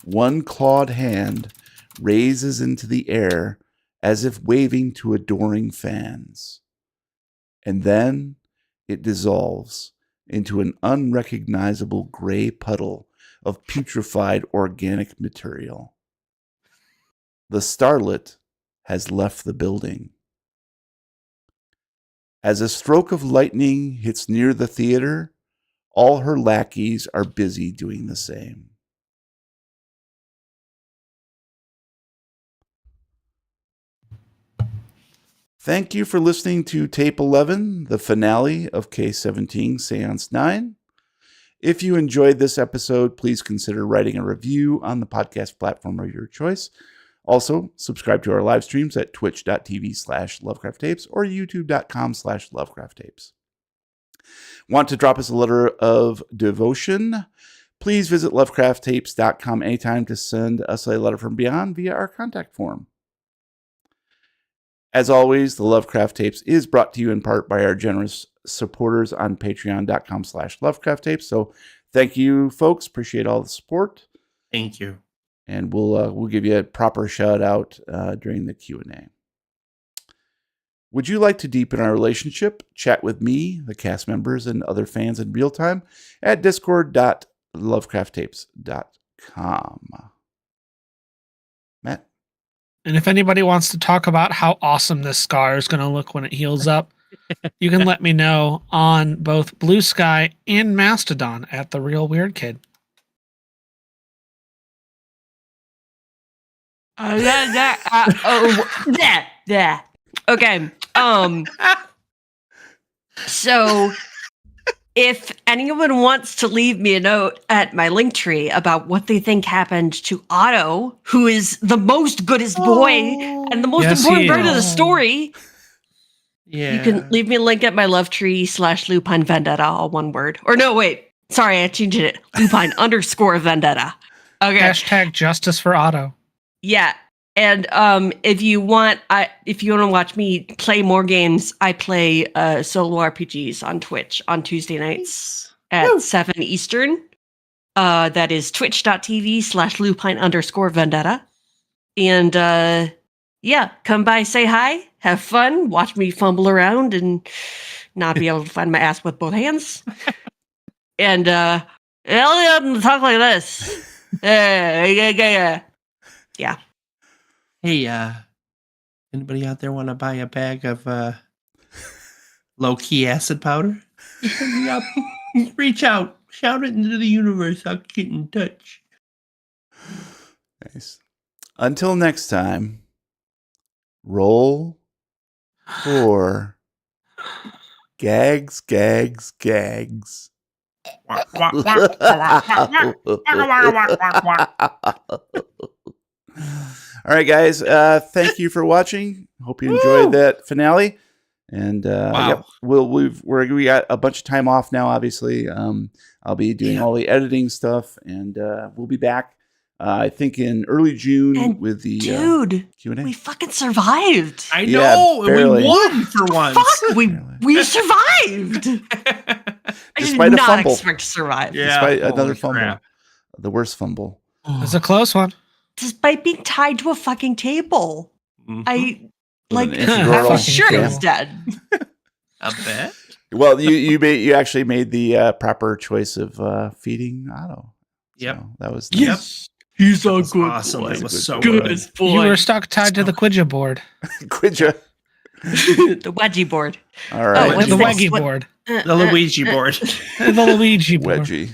One clawed hand raises into the air as if waving to adoring fans. And then it dissolves into an unrecognizable gray puddle of putrefied organic material. The starlet has left the building. As a stroke of lightning hits near the theater, all her lackeys are busy doing the same. Thank you for listening to Tape 11, the finale of K17 Seance 9. If you enjoyed this episode, please consider writing a review on the podcast platform of your choice. Also, subscribe to our live streams at twitch.tv/LovecraftTapes or youtube.com/LovecraftTapes. Want to drop us a letter of devotion? Please visit lovecrafttapes.com anytime to send us a letter from beyond via our contact form. As always, the Lovecraft Tapes is brought to you in part by our generous supporters on patreon.com/LovecraftTapes. So thank you, folks. Appreciate all the support. Thank you. And we'll give you a proper shout out during the Q&A. Would you like to deepen our relationship? Chat with me, the cast members, and other fans in real time at discord.lovecrafttapes.com. Matt? And if anybody wants to talk about how awesome this scar is going to look when it heals up, you can let me know on both Blue Sky and Mastodon at The Real Weird Kid. Okay. So if anyone wants to leave me a note at my link tree about what they think happened to Otto, who is the most goodest boy and the most important part of the story, you can leave me a link at my love tree /Lupine Vendetta, all one word. Or no, wait. Sorry, I changed it. Lupine_Vendetta. Okay. Hashtag justice for Otto. Yeah. And if you want to watch me play more games, I play solo RPGs on Twitch on Tuesday nights at 7 Eastern. That is twitch.tv/lupine_vendetta. And come by, say hi, have fun, watch me fumble around and not be able to find my ass with both hands. And talk like this. Yeah. Hey, anybody out there want to buy a bag of low-key acid powder? Hit me up. Reach out. Shout it into the universe. I'll get in touch. Nice. Until next time, roll for gags. All right, guys. Thank you for watching. Hope you enjoyed that finale. And we got a bunch of time off now. Obviously, I'll be doing all the editing stuff, and we'll be back. I think in early June with the Q&A. We fucking survived. I know, and we won for once. Fuck, we survived. I did not expect to survive. Yeah, despite another fumble, the worst fumble. It's a close one. Despite being tied to a fucking table. I'm sure it was dead. I bet. Well, you actually made the proper choice of feeding Otto. Yep. So that was nice. He's so good. Awesome. It was so good. You were stuck tied to the Quidja board. Quidja. The wedgie board. All right. The Weggy board. The Luigi board. The Luigi board. Wedgie.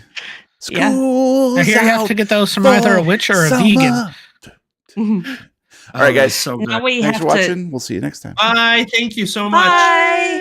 School's I hear you have to get those from either a witch or a vegan. All right, guys. So good. Now Thanks for watching. We'll see you next time. Bye. Thank you so much. Bye.